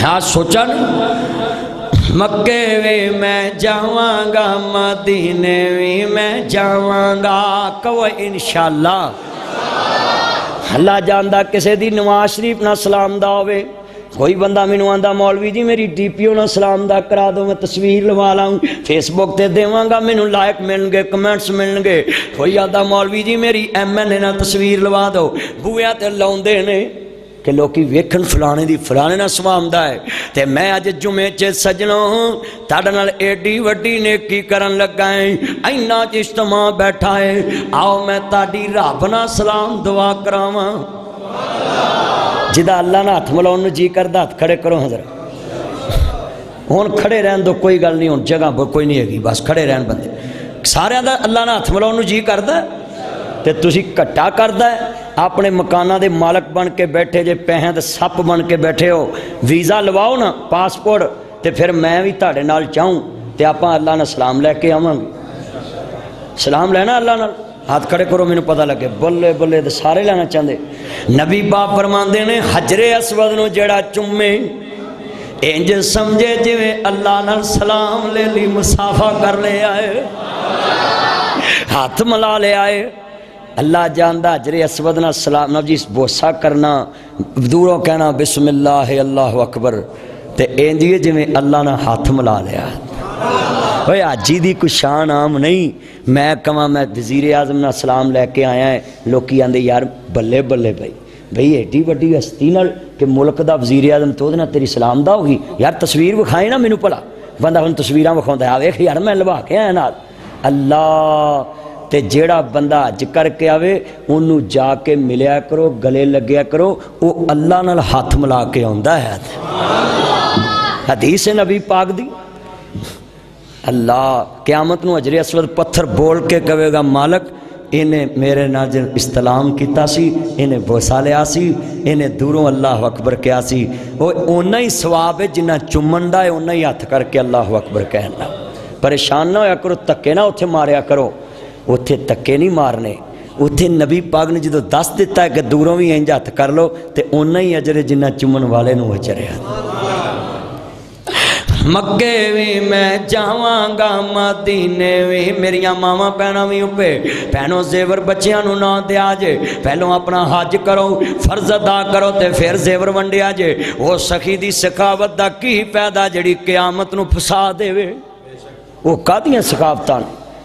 ہاں سوچا نہیں مکے بھی میں جاواں گا مدینے بھی میں جاواں گا کہو انشاءاللہ اللہ جاندا کسے دی نواز شریف نہ سلام دا ہوئے کوئی بندہ مینوں آندا مولوی جی میری ڈی پی او نہ سلام دا کرا دو میں تصویر لوا لاؤں فیس بک تے دیواں گا مینوں لائک ملن گے کمنٹس ملن گے کوئی آندا مولوی جی میری ایم این اے نہ تصویر لوا دو بویا تے لاوندے نے کہ لوکی ویکھن فلانے دی فلانے نہ سوامدا ہے تے میں اج جمعے چ سجنوں تہاڈے نال ایڈی وڈی نیکی کرن لگا ہے اینا اجتماع بیٹھا ہے آؤ میں تہاڈی رب نال سلام دعا کراواں جدا اللہ نہ ہاتھ ملاؤن جی کردا ہاتھ کھڑے کرو حضرت ہن کھڑے رہن دو کوئی گل نہیں ہن جگہ کوئی نہیں ہے بس کھڑے رہن بندے سارے دا اللہ نہ ہاتھ ملاؤن جی کردا تے تسی کٹا کردا ہے اپنے مکانہ دے مالک بن کے بیٹھے جے پیسے دے سپ بن کے بیٹھے ہو ویزا لواؤ نا پاسپورٹ تے پھر میں بھی تہاڈے نال چاہوں تے آپاں اللہ نے سلام لے کے آواں گے سلام لینا اللہ نال ہاتھ کھڑے کرو مینوں پتہ لگے بلے بلے تے سارے لینا چاہندے نبی پاک فرماندے نے حجر اسود نو جڑا چومے انج سمجھے جویں اللہ نال سلام لے لی مسافہ کر لے آئے ہاتھ ملا لے آئے اللہ جاندہ حجر اسود نہ سلام نہ جی بوسا کرنا دوروں کہنا بسم اللہ اللہ اکبر تے اینجیے جی میں اللہ نہ ہاتھ ملا لیا ہوئے آجی دی کوئی شان عام نہیں میں کہاں میں وزیر اعظم نہ سلام لے کے آیا ہے لوکی آندے یار بلے بلے بھئی ایڈی وڈی ہستی نال کہ ملک دا وزیر اعظم تو نہ تیری سلام دا ہوگی یار تصویر وکھائے نا مینوں بھلا بندہ ہن تصویراں وکھاوندا ہے آ ویکھ یار میں لوا کے آیا نال اللہ تے جیڑا بندہ حج کر کے آوے انہوں جا کے ملیا کرو گلے لگیا کرو وہ اللہ نال ہاتھ ملا کے آندا ہے حدیث نبی پاک دی اللہ قیامت نو حجر اسود پتھر بول کے کہے گا مالک انہیں میرے نال استلام کیتا سی انہیں بوسا لیا سی انہیں دوروں اللہ اکبر کیا سی وہ اونا ہی ثواب ہے جنہ چمن دا ہے اونا ہی ہاتھ کر کے اللہ اکبر کہنا پریشان نہ ہویا کرو تکے نہ اتھے ماریا کرو اتھے تکے نہیں مارنے اتھے نبی پاک نے جدو دس دیتا ہے کہ دوروں بھی انج ہاتھ کر لو تے اونا ہی اجر جنہ چمن والے نو اجر ہے مکے بھی میں جاواں گا مدینے بھی میریاں ماما پہنا بھی اوپے پہنو زیور بچیاں نو نہ دیا جے پہلو اپنا حج کرو فرض ادا کرو تے پھر زیور ونڈیا جے وہ سخی دی سخاوت دا کی پیدا جڑی قیامت نو پھسا دے وے وہ کادیاں سخاوتاں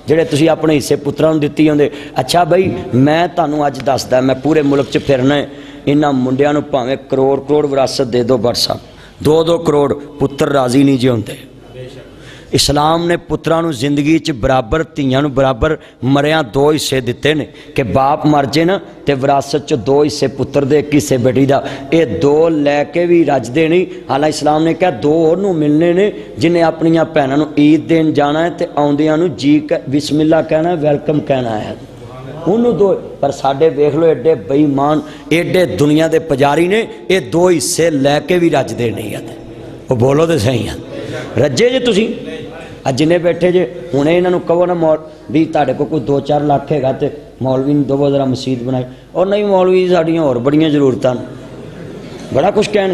جڑے تسی اپنے حصے پتران دیتی ہوندے اچھا بھائی میں تانوں اج دسدا میں پورے ملک چ پھرنا ہے انہاں منڈیاں نو پاویں کروڑ کروڑ وراثت دے دو بڑ صاحب 2-2 کروڑ پتر راضی نہیں جے ہوندے اسلام نے پتراں نو زندگی چ برابر تیاں نو برابر مریاں 2 حصے دتے نے کہ باپ مر جے نا تے وراثت چ 2 حصے پتر دے 1 حصے بیٹی دا اے 2 لے کے بھی رج دے نہیں حالانکہ اسلام نے کہا 2 اور نو ملنے نے جنہیں اپنی بھیناں نو عید دین جانا ہے تے آوندیاں نو جی بسم اللہ کہنا ہے ویلکم کہنا ہے انہوں 2 پر ساڈے ویکھ لو ایڈے بے ایمان ایڈے دنیا دے پجاری نے اے 2 حصے لے کے بھی رج دے نہیں آتے وہ بولو تے صحیح ہیں رجے جے تسی جنے بیٹھے جے ہنے انہاں نو کہو نا بھی تہاڈے کو کوئی 2-4 لاکھ ہے گا تے مولوی نے دو ذرا مسجد بنائی اور نہیں مولوی ساڈیاں اور بڑیاں ضرورتاں بڑا کچھ کہن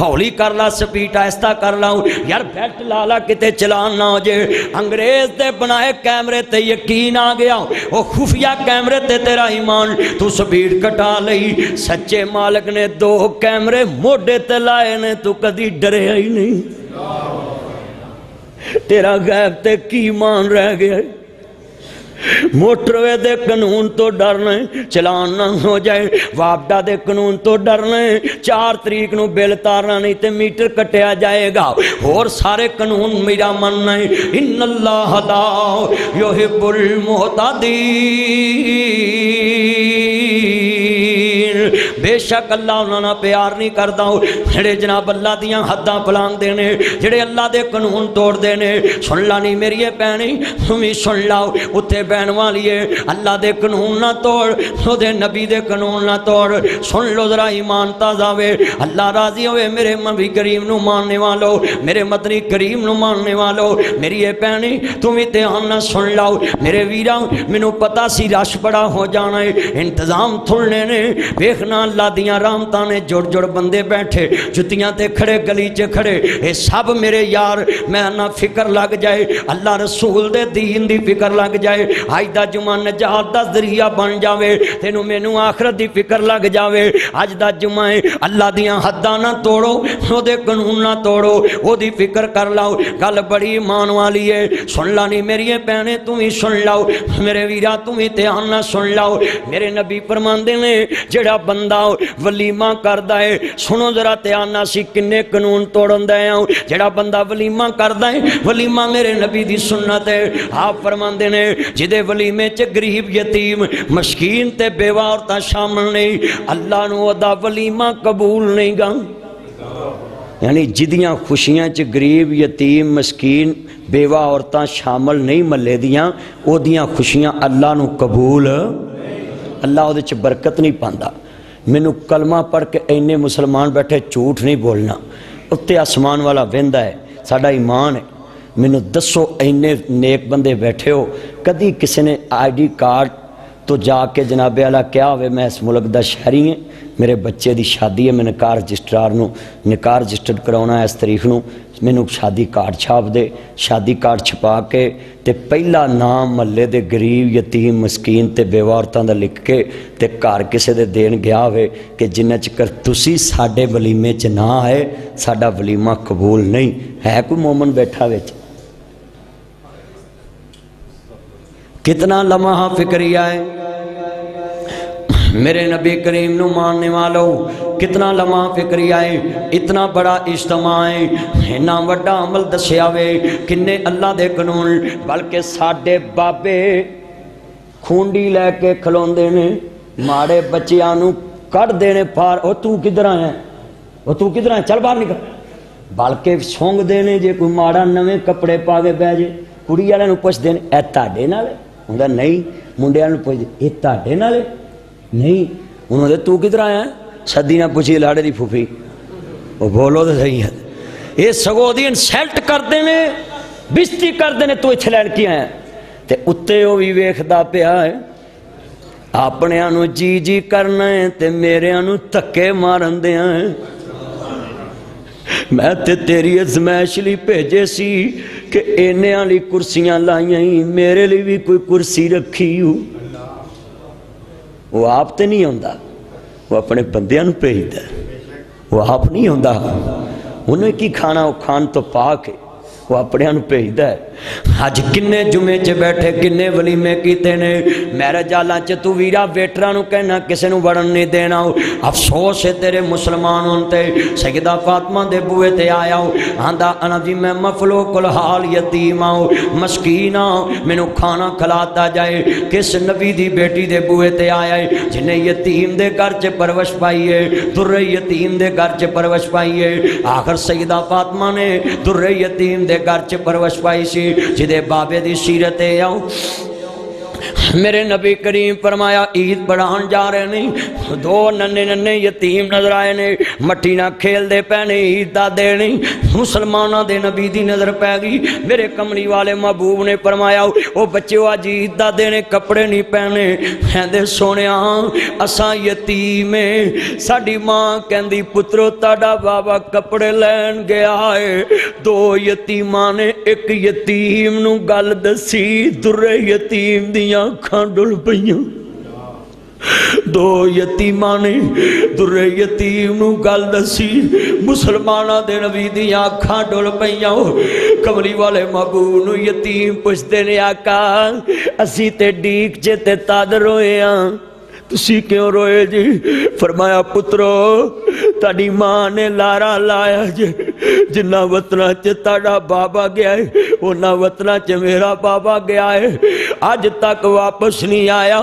ہولی کر لا سپیڈ آہستہ کر لا یار بیلٹ لا لا کتے چلان نہ ہو جے انگریز دے بنائے کیمرے تے یقین آ گیا وہ خفیہ کیمرے تے تیرا ایمان تو سپیڈ کٹا لئی سچے مالک نے 2 کیمرے موڈے تے لائے نے تو کدی ڈرے ہی نہیں تیرا غیب تے کی ایمان رہ گیا موٹروے دے قانون تو ڈرنا چلان نہ ہو جائے وابڈا دے قانون تو ڈرنا 4 تاریخ نو بل تارنا نہیں تے میٹر کٹیا جائے گا اور سارے قانون میرا مننا ہے ان اللہ لا یحب المعتدین بے شک اللہ انہوں نے پیار نہیں کرتا جڑے جناب اللہ دیاں حداں پلانگ دینے جڑے اللہ دے قانون توڑ دینے سن لا نہیں میری پہنی تمہیں سن لاؤ اتھے بہن والیے اللہ دے قانون نہ توڑ او دے نبی دے قانون نہ توڑ سن لو ذرا ایمان تازہ ہوئے اللہ راضی ہوئے میرے نبی کریم نو ماننے والو میرے مدنی کریم نو ماننے والو میری پہنی تمہیں دھیان نہ سن لاؤ میرے ویرا مینوں پتا سی رش بڑا ہو جانا ہے انتظام تھلنے نے ویکھنا اللہ دیاں رحمتاں نے جڑ جڑ بندے بیٹھے جتیاں تے کھڑے گلی چ کھڑے اے سب میرے یار میں نہ فکر لگ جائے اللہ رسول دے دین دی فکر لگ جائے اج دا جمعہ نجات دا ذریعہ بن جاوے تینوں مینوں آخرت دی فکر لگ جاوے اج دا جمعہ ہے اللہ دیاں حداں نہ توڑو او دے قانون نہ توڑو او دی فکر کر لاؤ گل بڑی ایمان والی ہے سن لا نہیں میری بہنیں تم ہی سن لاؤ میرے ویرا تم ہی دھیان نہ سن لاؤ میرے نبی فرماندے نے جڑا بندہ ولیمہ کردا ہے سنو ذرا دھیان نہ سی کنے قانون توڑن دے ہوں جڑا بندہ ولیمہ کردا ہے ولیمہ میرے نبی دی سنت ہے آپ فرماندے نے جدے ولیمے چ غریب یتیم مسکین تے بیوہ عورتاں شامل نہیں اللہ نو دا ولیمہ قبول نہیں گا یعنی جدیاں خوشیاں چ غریب یتیم مسکین بیوہ عورتاں شامل نہیں ملے دیاں او دیاں خوشیاں اللہ نو قبول اللہ او دے چ برکت نہیں پاندا مینوں کلمہ پڑھ کے اینے مسلمان بیٹھے جھوٹ نہیں بولنا اتنے آسمان والا ویندا ہے ساڈا ایمان ہے مینوں دسو اینے نیک بندے بیٹھے ہو کدی کسی نے ID کارڈ تو جا کے جناب اعلیٰ کیا ہوئے میں اس ملک دا شہری ہیں میرے بچے دی شادی ہے میں نکاح رجسٹرار نو نکاح رجسٹر کراؤنا ہے اس تاریخ نو مینوں شادی کارڈ چھاپ دے شادی کارڈ چھپا کے تے پہلا نام محلے دے غریب یتیم مسکین تے بیوہ عورتاں دا لکھ کے تے گھر کسے دے دین گیا ہوئے کہ جنہ چکر تسی ساڈے ولیمے چ نہ آئے ساڈا ولیمہ قبول نہیں ہے کوئی مومن بیٹھا وچ کتنا لمحہ فکریہ ہے میرے نبی کریم نو ماننے والو کتنا لمحہ فکریہ ہے اتنا بڑا اجتماع ہے اتنا بڑا عمل دسیا وے کنے اللہ دے قانون بلکہ ساڈے بابے کھونڈی لے کے کھلوندے نے ماڑے بچیاں نو کٹ دینے پار او تو کدھر آیا او تو کدھر آیا چل باہر نکل بلکہ سونگ دینے جے کوئی ماڑا نویں کپڑے پا کے بہ جے کڑی والے نو پوچھ دینے اے تاڈے نال ہوندا نہیں منڈے والے نو پوچھ دے اے تاڈے نال نہیں انہوں نے تو کدھر آیا صدی نہ پوچھی لاڑے دی پھوپھی وہ بولو تو صحیح ہے یہ سگو دی انسلٹ کر دینے بستی کر دینے تو اتھے لڑ کے آیا تے اتے وہ بھی ویکھدا پیا ہے اپنے انو جی جی کرنا ہے تے میرے انو تکے مارن دیا ہے میں تے تیری ازمائش لی بھیجے سی کہ اینے والی کرسیاں لائیاں ہی میرے لیے بھی کوئی کرسی رکھی ہو وہ آپ تے نہیں ہوندا وہ اپنے بندیاں نو بھیجدا وہ آپ نہیں ہوندا انہیں کی کھانا وہ کھان تو پاک ہے وہ اپنے انو بھیجدا ہے اج کنے جمعے چ بیٹھے کنے ولیمے کیتے نے میرے جالاں چ تو ویرا ویٹراں نو کہنا کسے نو وڑن نہیں دینا افسوس ہے تیرے مسلمان ہون تے سیدہ فاطمہ دے بوئے تے آیا آندا انا جی میں مفلوق الحال یتیم ہوں مسکین ہوں مینوں کھانا کھلاتا جائے کس نبی دی بیٹی دے بوئے تے آیا ہے جنہیں یتیم دے گھر چ پرورش پائی ہے در یتیم دے گھر چ پرورش پائی ہے آخر سیدہ فاطمہ نے در یتیم دے گھر چ پرورش پائی سی جدے بابے دی سیرت آؤ میرے نبی کریم فرمایا عید پڑھان جا رہے نہیں، دو ننے ننے یتیم نظر آئے نے، مٹی نہ کھیل دے پے نے، عید دا دے نہیں، مسلمانہ دے نبی دی نظر پہ گئی۔ میرے کملی والے محبوب نے فرمایا او بچے آج عید دا دے نے، کپڑے نہیں پہنے۔ کہندے سونیا اساں یتیم ہیں، ساڈی ماں کہندی پترو تاڈا بابا کپڑے لین گیا ہے۔ دو یتیماں نے ایک یتیم نو گل دسی، در یتیم دیاں اکھاں ڈل پئیاں۔ دو یتیماں نے در یتیم نو گل دسی، مسلمانہ دے نبی دیاں اکھاں ڈل پئیاں۔ کملی والے محبوب نو یتیم پوچھدے نے آقا اسی تے ڈیک چے تے تد روئے ہاں، تسی کیوں روئے جی؟ فرمایا پترو تاڑی ماں نے لارا لایا جی، جنہ وطنہ چے تاڑا بابا گیا ہے انہ وطنہ چے میرا بابا گیا ہے، آج تک واپس نہیں آیا۔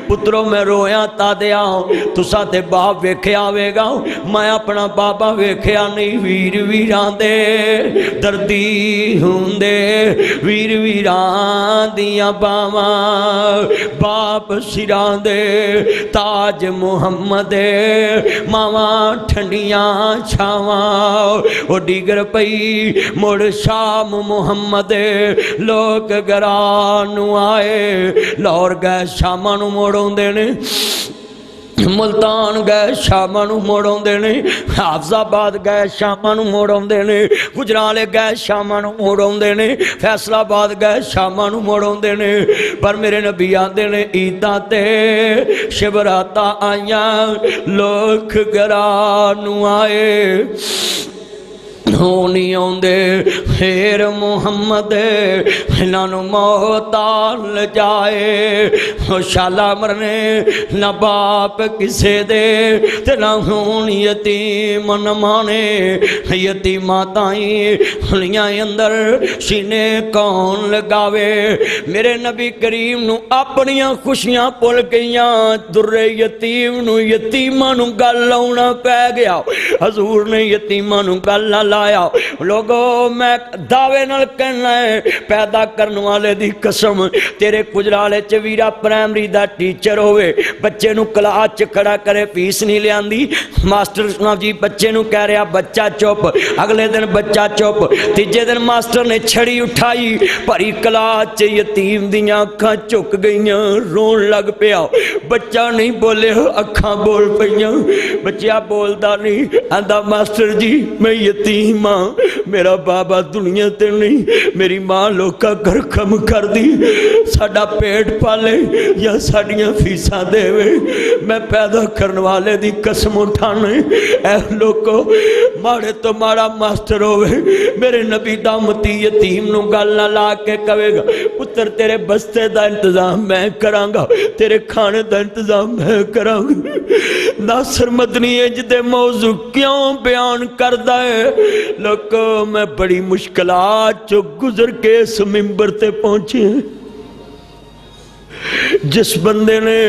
پترو میں رویاں تا دیا ہوں، تسا تے باپ ویکھے آوے گا، میں اپنا بابا ویکھے نہیں۔ ویر ویران دے دردی ہوں دے، ویر ویران دیا باواں، باپ سران دے تاج محمد، ماواں ٹھنڈیاں چھاواں۔ او ڈیگر پئی مڑ شام محمد، لوگ گرانو آئے، لاہور گئے شاماں نو موڑوں دینے، ملتان گئے شاماں نو موڑوں دینے، حافظ آباد گئے شاماں نو موڑوں دینے، گجرالے گئے شاماں نو موڑوں دینے، فیصل آباد گئے شاماں نو موڑوں دینے۔ پر میرے نبی آندے نے عیداں تے شبراتا آیاں، لوگ گرانو آئے، ہونی آندے خیر محمد، انہوں موتال جائے، شالا مرنے نہ باپ کسے دے، تے نہ ہون یتیم نہ مانے، یتیماں تائیں ہلیاں اندر سینے کون لگاوے۔ میرے نبی کریم نو اپنیاں خوشیاں پل گئیاں، در یتیم نو یتیماں نو گل لاؤنا پہ گیا۔ حضور نے یتیماں نو گل نہ لایا۔ لوگوں میں دعوے نال کہنا ہے، پیدا کرنے والے دی قسم، تیرے گجرالے چ ویرا پرائمری دا ٹیچر ہوئے، بچے نو کلاس چ کھڑا کرے فیس نہیں لیاندی، ماسٹر جی بچے نو کہہ رہا بچہ چپ، اگلے دن بچہ چپ، تیجے دن ماسٹر نے چھڑی اٹھائی، پری کلاس چ یتیم دیاں اکھاں چک گئیاں، رون لگ پیا، بچہ نہیں بولے اکھاں بول پئیاں، بچہ بولدا نہیں، آندا ماسٹر جی میں یتیم ماں، میرا بابا دنیا تے نہیں، میری ماں لوکا گھر کم کر دی، ساڑا پیٹ پالے یا ساڑیاں فیساں دے وے، میں پیدا کرنے والے دی قسم اٹھانے، اے لوکو ماڑے تو ماڑا ماسٹر ہوئے، میرے نبی دامتی یتیم نو گل نہ لا کے کہے گا پتر تیرے بستے دا انتظام میں کرانگا، تیرے کھانے دا انتظام میں کرانگا۔ ناصر مدنی اجدے موضوع کیوں بیان کردہ ہے؟ لوگوں میں بڑی مشکلات جو گزر کے اس منبر تے پہنچے ہیں، جس بندے نے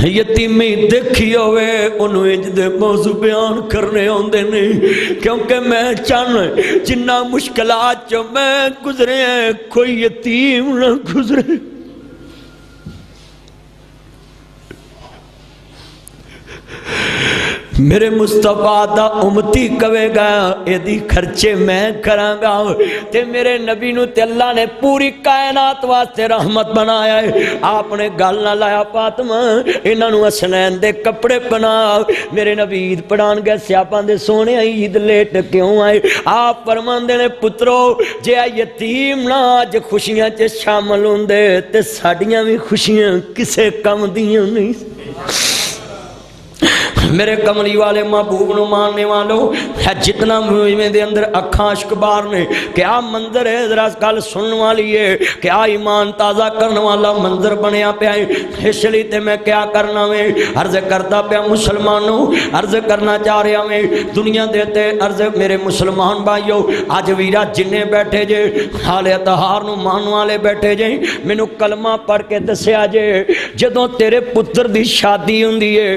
یتیمی دیکھی ہوئے انہوں اجدے موضوع بیان کرنے ہوندے نہیں، کیونکہ میں چاہنا جنہ مشکلات جو میں گزرے ہیں کوئی یتیم نہ گزرے۔ میرے مصطفیٰ دا امتی کہے گا ایدی خرچے میں کرانگا، تے میرے نبی نو تے اللہ نے پوری کائنات واسطے رحمت بنایا ہے۔ آپ نے گل نہ لایا فاطمہ انہاں نو حسنین دے کپڑے بنا، میرے نبی عید پڑھان گئے سیاپاں دے سونے عید لیٹ کیوں آئے؟ آپ فرماندے نے پترو جے یتیم نہ آج خوشیاں چے شامل ہوندے تے ساڑیاں بھی خوشیاں کسے کم دیاں نہیں۔ میرے کملی والے محبوب نو ماننے والوں ہے جتنا میں دے اندر اکھاں اشکبار نے، کیا منظر ہے ذرا گل سننے والی ہے، کیا ایمان تازہ کرنے والا منظر بنیا پیا ہے۔ اس لیے تے میں کیا کرنا میں عرض کرتا پیا مسلمانوں، عرض کرنا چاہ رہا میں دنیا دیتے عرض میرے مسلمان بھائیو، آج ویرا جننے بیٹھے جے حال اطہار نو مان والے بیٹھے جے، مینوں کلمہ پڑھ کے دسیا جے جدوں تیرے پتر دی شادی ہوندی ہے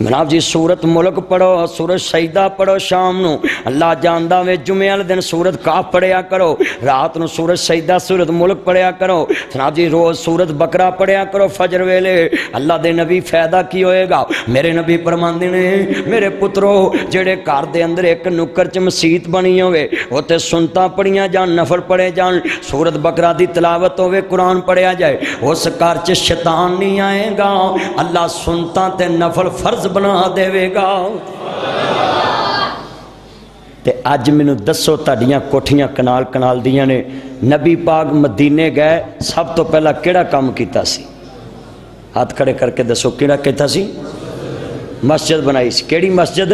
جناب جی سورت ملک پڑھو، سورت سجدہ پڑھو شام نو، اللہ جاندا وے جمعے والے دن سورت کاف پڑھیا کرو، رات نو سورت سجدہ سورت ملک پڑھیا کرو، جناب جی روز سورت بقرہ پڑھیا کرو فجر ویلے، اللہ دے نبی فائدہ کی ہوئے گا؟ میرے نبی فرماندے نے میرے پترو جڑے گھر دے اندر ایک نکر چ مسیت بنی ہوئے اوتے سنتاں پڑھیاں جان، نفل پڑھے جان، سورت بقرہ دی تلاوت ہوئے، قرآن پڑھیا جائے، اس گھر چ شیطان نہیں آئے گا، اللہ سنتاں تے نفل فرض بنا دے گا۔ تے اج مینوں دسو تہاڈیاں کوٹھیاں کنال کنال دیاں نے، نبی پاک مدینے گئے سب تو پہلا کیڑا کام کیتا سی؟ ہاتھ کھڑے کر کے دسو کیڑا کیتا سی؟ مسجد بنائی سی۔ کیڑی مسجد؟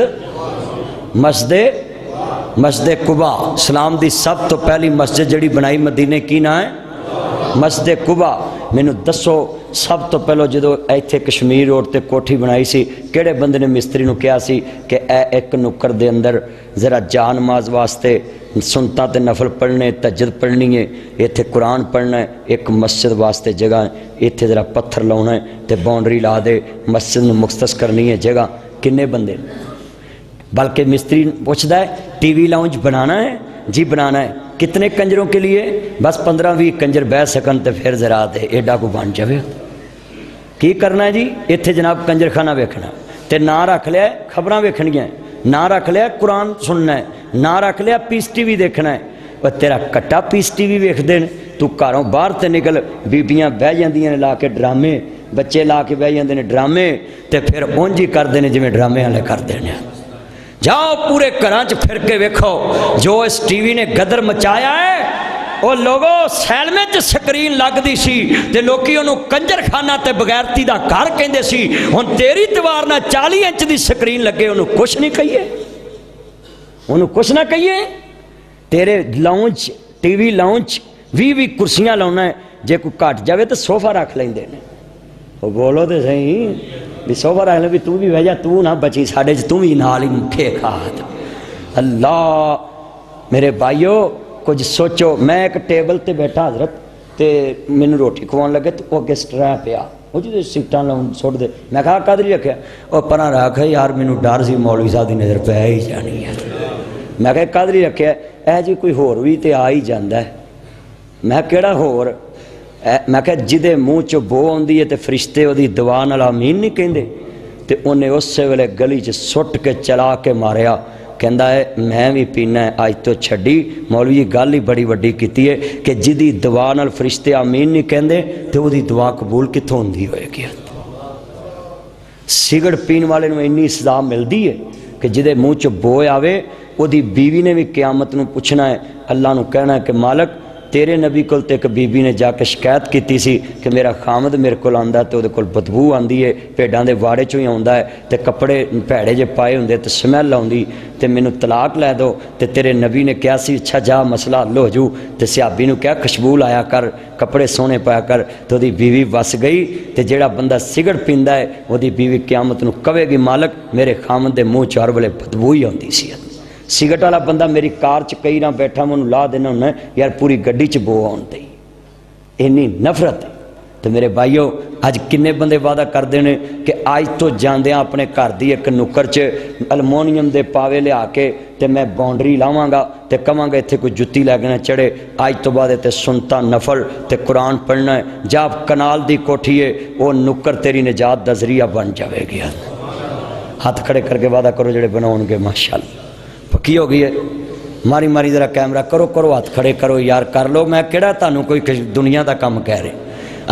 مسجد قباء۔ اسلام دی سب تو پہلی مسجد جڑی بنائی مدینے کی نام ہے؟ مسجد قباء۔ مینوں دسو سب تو پہلو جدو ایتھے کشمیر روڈ تے کوٹھی بنائی سی کیڑے بندے نے مستری نو کہا سی کہ اے ایک نکر دے اندر ذرا جا نماز واسطے سنتاں تے نفل پڑھنے، تہجد پڑھنی ہے، ایتھے قرآن پڑھنا ہے، ایک مسجد واسطے جگہ ہے، ایتھے ذرا پتھر لاؤنا ہے تے باؤنڈری لا دے، مسجد نو مختص کرنی ہے جگہ۔ کنے بندے؟ بلکہ مستری پوچھتا ہے ٹی وی لاؤنج بنانا ہے؟ جی بنانا ہے۔ کتنے کنجروں کے لیے؟ بس 15-20 کنجر بہ سکن تے پھر ذرا دے ایڈا کو بن جاوے۔ کی کرنا ہے جی؟ ایتھے جناب کنجر خانہ ویکھنا تے نہ رکھ لیا خبراں ویکھنیاں، نہ رکھ لیا قرآن سننا ہے، نہ رکھ لیا پیس ٹی وی دیکھنا ہے۔ اور تیرا کٹا پیس ٹی وی ویکھدے نے، تو گھروں باہر تے نکل، بیبیاں بہ جاندیاں نے لا کے ڈرامے، بچے لا کے بہ جاندے نے ڈرامے، تے پھر اونج ہی کردے نے جویں ڈرامے والے کردے نے۔ جاؤ پورے گھراں چ پھر کے ویکھو جو اس ٹی وی نے گدر مچایا ہے، وہ لوگوں سیلمے چ سکرین لگدی سی تے لوکی انہوں کنجر خانہ تے بغیرتی دا گھر کہندے سی، ہن تیری دیوار نہ 40 انچ دی سکرین لگے انہوں کچھ نہیں کہیے، انہوں کچھ نہ کہیے۔ تیرے لاؤنج ٹی وی لاؤنج 20 کرسیاں لاؤنا ہے، جے کوئی کٹ جاوے تو صوفہ رکھ لیندے نے۔ وہ بولو تے صحیح بھی صوفہ رکھ لیں بھی تو بھی بھیجا تو نہ بچی ساڑھے چ تو بھی نال ہی کھے کھا۔ اللہ میرے بھائیو کچھ سوچو، میں ایک ٹیبل تے بیٹھا حضرت تے مینوں روٹی کھوان لگے تو وہ اگے سٹرا پیا، وہ جو سیٹاں لاؤن سٹ دے، میں کہا قدر رکھیا، وہ پرا رکھ یار مینوں ڈر سی مولوی صاحب دی نظر پہ ہی جانی ہے۔ میں کہا قدر رکھیا اے جی کوئی ہور بھی تے آ ہی جاندا ہے۔ میں کیڑا ہور؟ میں کہا جدے منہ چ بو آندی ہے تے فرشتے وہ دی دعا نال آمین نہیں کہندے، تے انہیں اسی ویلے گلی چ سٹ کے چلا کے ماریا، کہندا ہے میں بھی پینا ہے اج تو چھڈی۔ مولوی گل ہی بڑی وڈی کیتی ہے کہ جدی دعا نال فرشتے آمین نہیں کہندے تے وہ دی دعا قبول کتھوں ہوندی ہوئے گی؟ سگڑ پین والے نو انی سزا ملدی ہے کہ جدے منہ چ بو آوے وہ دی بیوی نے بھی قیامت نو پوچھنا ہے، اللہ نو کہنا ہے کہ مالک تیرے نبی کول تے ایک بی بی نے جا کے شکایت کیتی سی کہ میرا خامد میرے کول آندا تے اودے کول بدبو آندی ہے، بھیڈاں دے واڑے چوں ہی آندا ہے تے کپڑے بھیڑے جے پائے ہوندے تے سمیل آوندی تے مینوں طلاق لے دو، تے تیرے نبی نے کہا سی اچھا جا مسئلہ حل ہو جو، تے صحابی نو کہا خوشبو لایا کر، کپڑے سونے پایا کر، تے اودی بیوی وس گئی۔ تے جیڑا بندہ سگڑ پیندا ہے اودی بیوی قیامت نو کہے گی مالک میرے خامد دے منہ چ ہر ویلے بدبو ہی آندی سی۔ سگٹ والا بندہ میری کار چ کئی نہ بیٹھا مینوں لا دینا ہونا یار پوری گڈی چ بو آن دئی، اینی نفرت ہے۔ تو میرے بھائیو اج کنے بندے وعدہ کرتے ہیں کہ اج تو جاندیاں اپنے گھر دی ایک نکر چ المونیم دے پاوے لیا کے تے میں باؤنڈری لاواں گا تے کہاں گا اتنے کوئی جتی لے کے نہ چڑھے، اج تو بعد تے سنتا نفل تے قرآن پڑھنا ہے، جا کنال دی کوٹھی ہے وہ نکر تیری نجات دا ذریعہ بن جاوے گی۔ ہاتھ کھڑے کر کے وعدہ کرو جڑے بناؤ گے ماشاءاللہ پکی ہو گئی ہے۔ ماری ماری ذرا کیمرہ کرو کرو ہاتھ کھڑے کرو یار کر لو، میں کہڑا تانوں کوئی دنیا دا کام کہہ رہے۔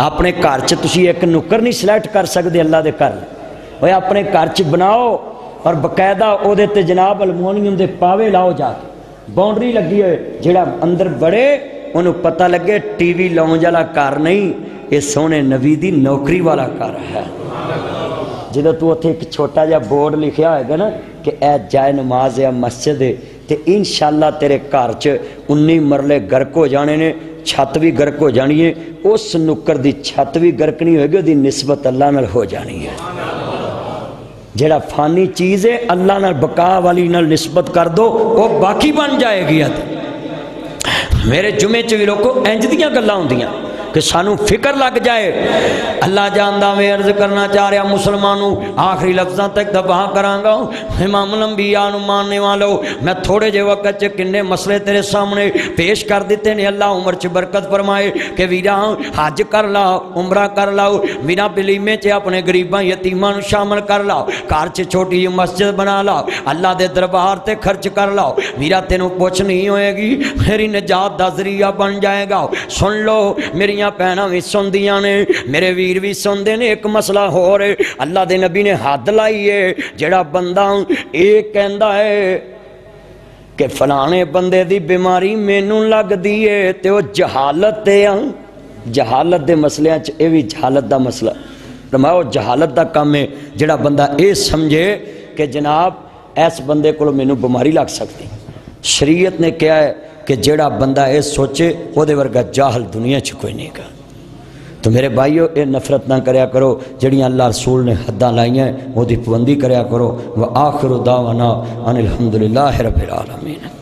اپنے گھر چ تسی ایک نکر نہیں سلیکٹ کر سکتے اللہ دے گھر، وہ اپنے گھر چ بناؤ اور باقاعدہ او دے تے جناب المونیم دے پاوے لاؤ، جا کے باؤنڈری لگی ہوئے، جڑا اندر بڑے انہوں پتہ لگے ٹی وی لاؤنج والا گھر نہیں، یہ سونے نبی دی نوکری والا گھر ہے۔ جدو تو اتنے ایک چھوٹا جا بورڈ لکھیا ہوئے گا نا کہ اے جائے نماز یا مسجد ہے، تے انشاءاللہ تیرے گھر چ 19 مرلے گرک ہو جانے نے، چھت بھی گرک ہو جانی ہے، اس نکر دی چھت بھی گرک نہیں ہوئے گی، دی نسبت اللہ نال ہو جانی ہے۔ جڑا فانی چیز ہے اللہ نال بقا والی نال نسبت کر دو وہ باقی بن جائے گی۔ میرے جمعے چ بھی لوگوں انج دیاں گلاں ہوندیاں، کہ سانو فکر لگ جائے۔ اللہ جاندہ میں عرض کرنا چاہ رہا مسلمانوں، آخری لفظاں تک دبا کراں گا۔ امام الانبیاء نو ماننے والو، میں تھوڑے جے وقت چ کنے مسئلے تیرے سامنے پیش کر دیتے نے، اللہ عمر چ برکت فرمائے کہ ویرا حج کر لا، عمرہ کر لاؤ، ویرا بلیمے چ اپنے غریباں یتیماں نو شامل کر لاؤ، گھر چ چھوٹی جی مسجد بنا لاؤ، اللہ دے دربار تے خرچ کر لاؤ، ویرا تینوں کچھ نہیں ہوئے گی، میری نجات دا ذریعہ بن جائے گا۔ سن لو میریاں بہناں وی سندیاں نے، میرے ویر بھی سندے نے، ایک مسئلہ ہو رہے، اللہ دے نبی نے حد لائی ہے، جڑا بندہ ایک کہندا ہے کہ فلانے بندے دی بیماری مینوں لگ دیئے تے وہ جہالت تے جہالت دے مسئلے چ اے وی جہالت دا مسئلہ فرماؤ، جہالت دا کام ہے جڑا بندہ اے سمجھے کہ جناب ایس بندے کو مینوں بیماری لگ سکتی۔ شریعت نے کیا ہے کہ جڑا بندہ اے سوچے وہ دے ورگا جاہل دنیا چ کوئی نہیں گا۔ تو میرے بھائیو اے نفرت نہ کریا کرو جڑیاں اللہ رسول نے حداں لائیاں وہ دی پابندی کریا کرو۔ وآخر دعوانا ان الحمدللہ رب العالمین۔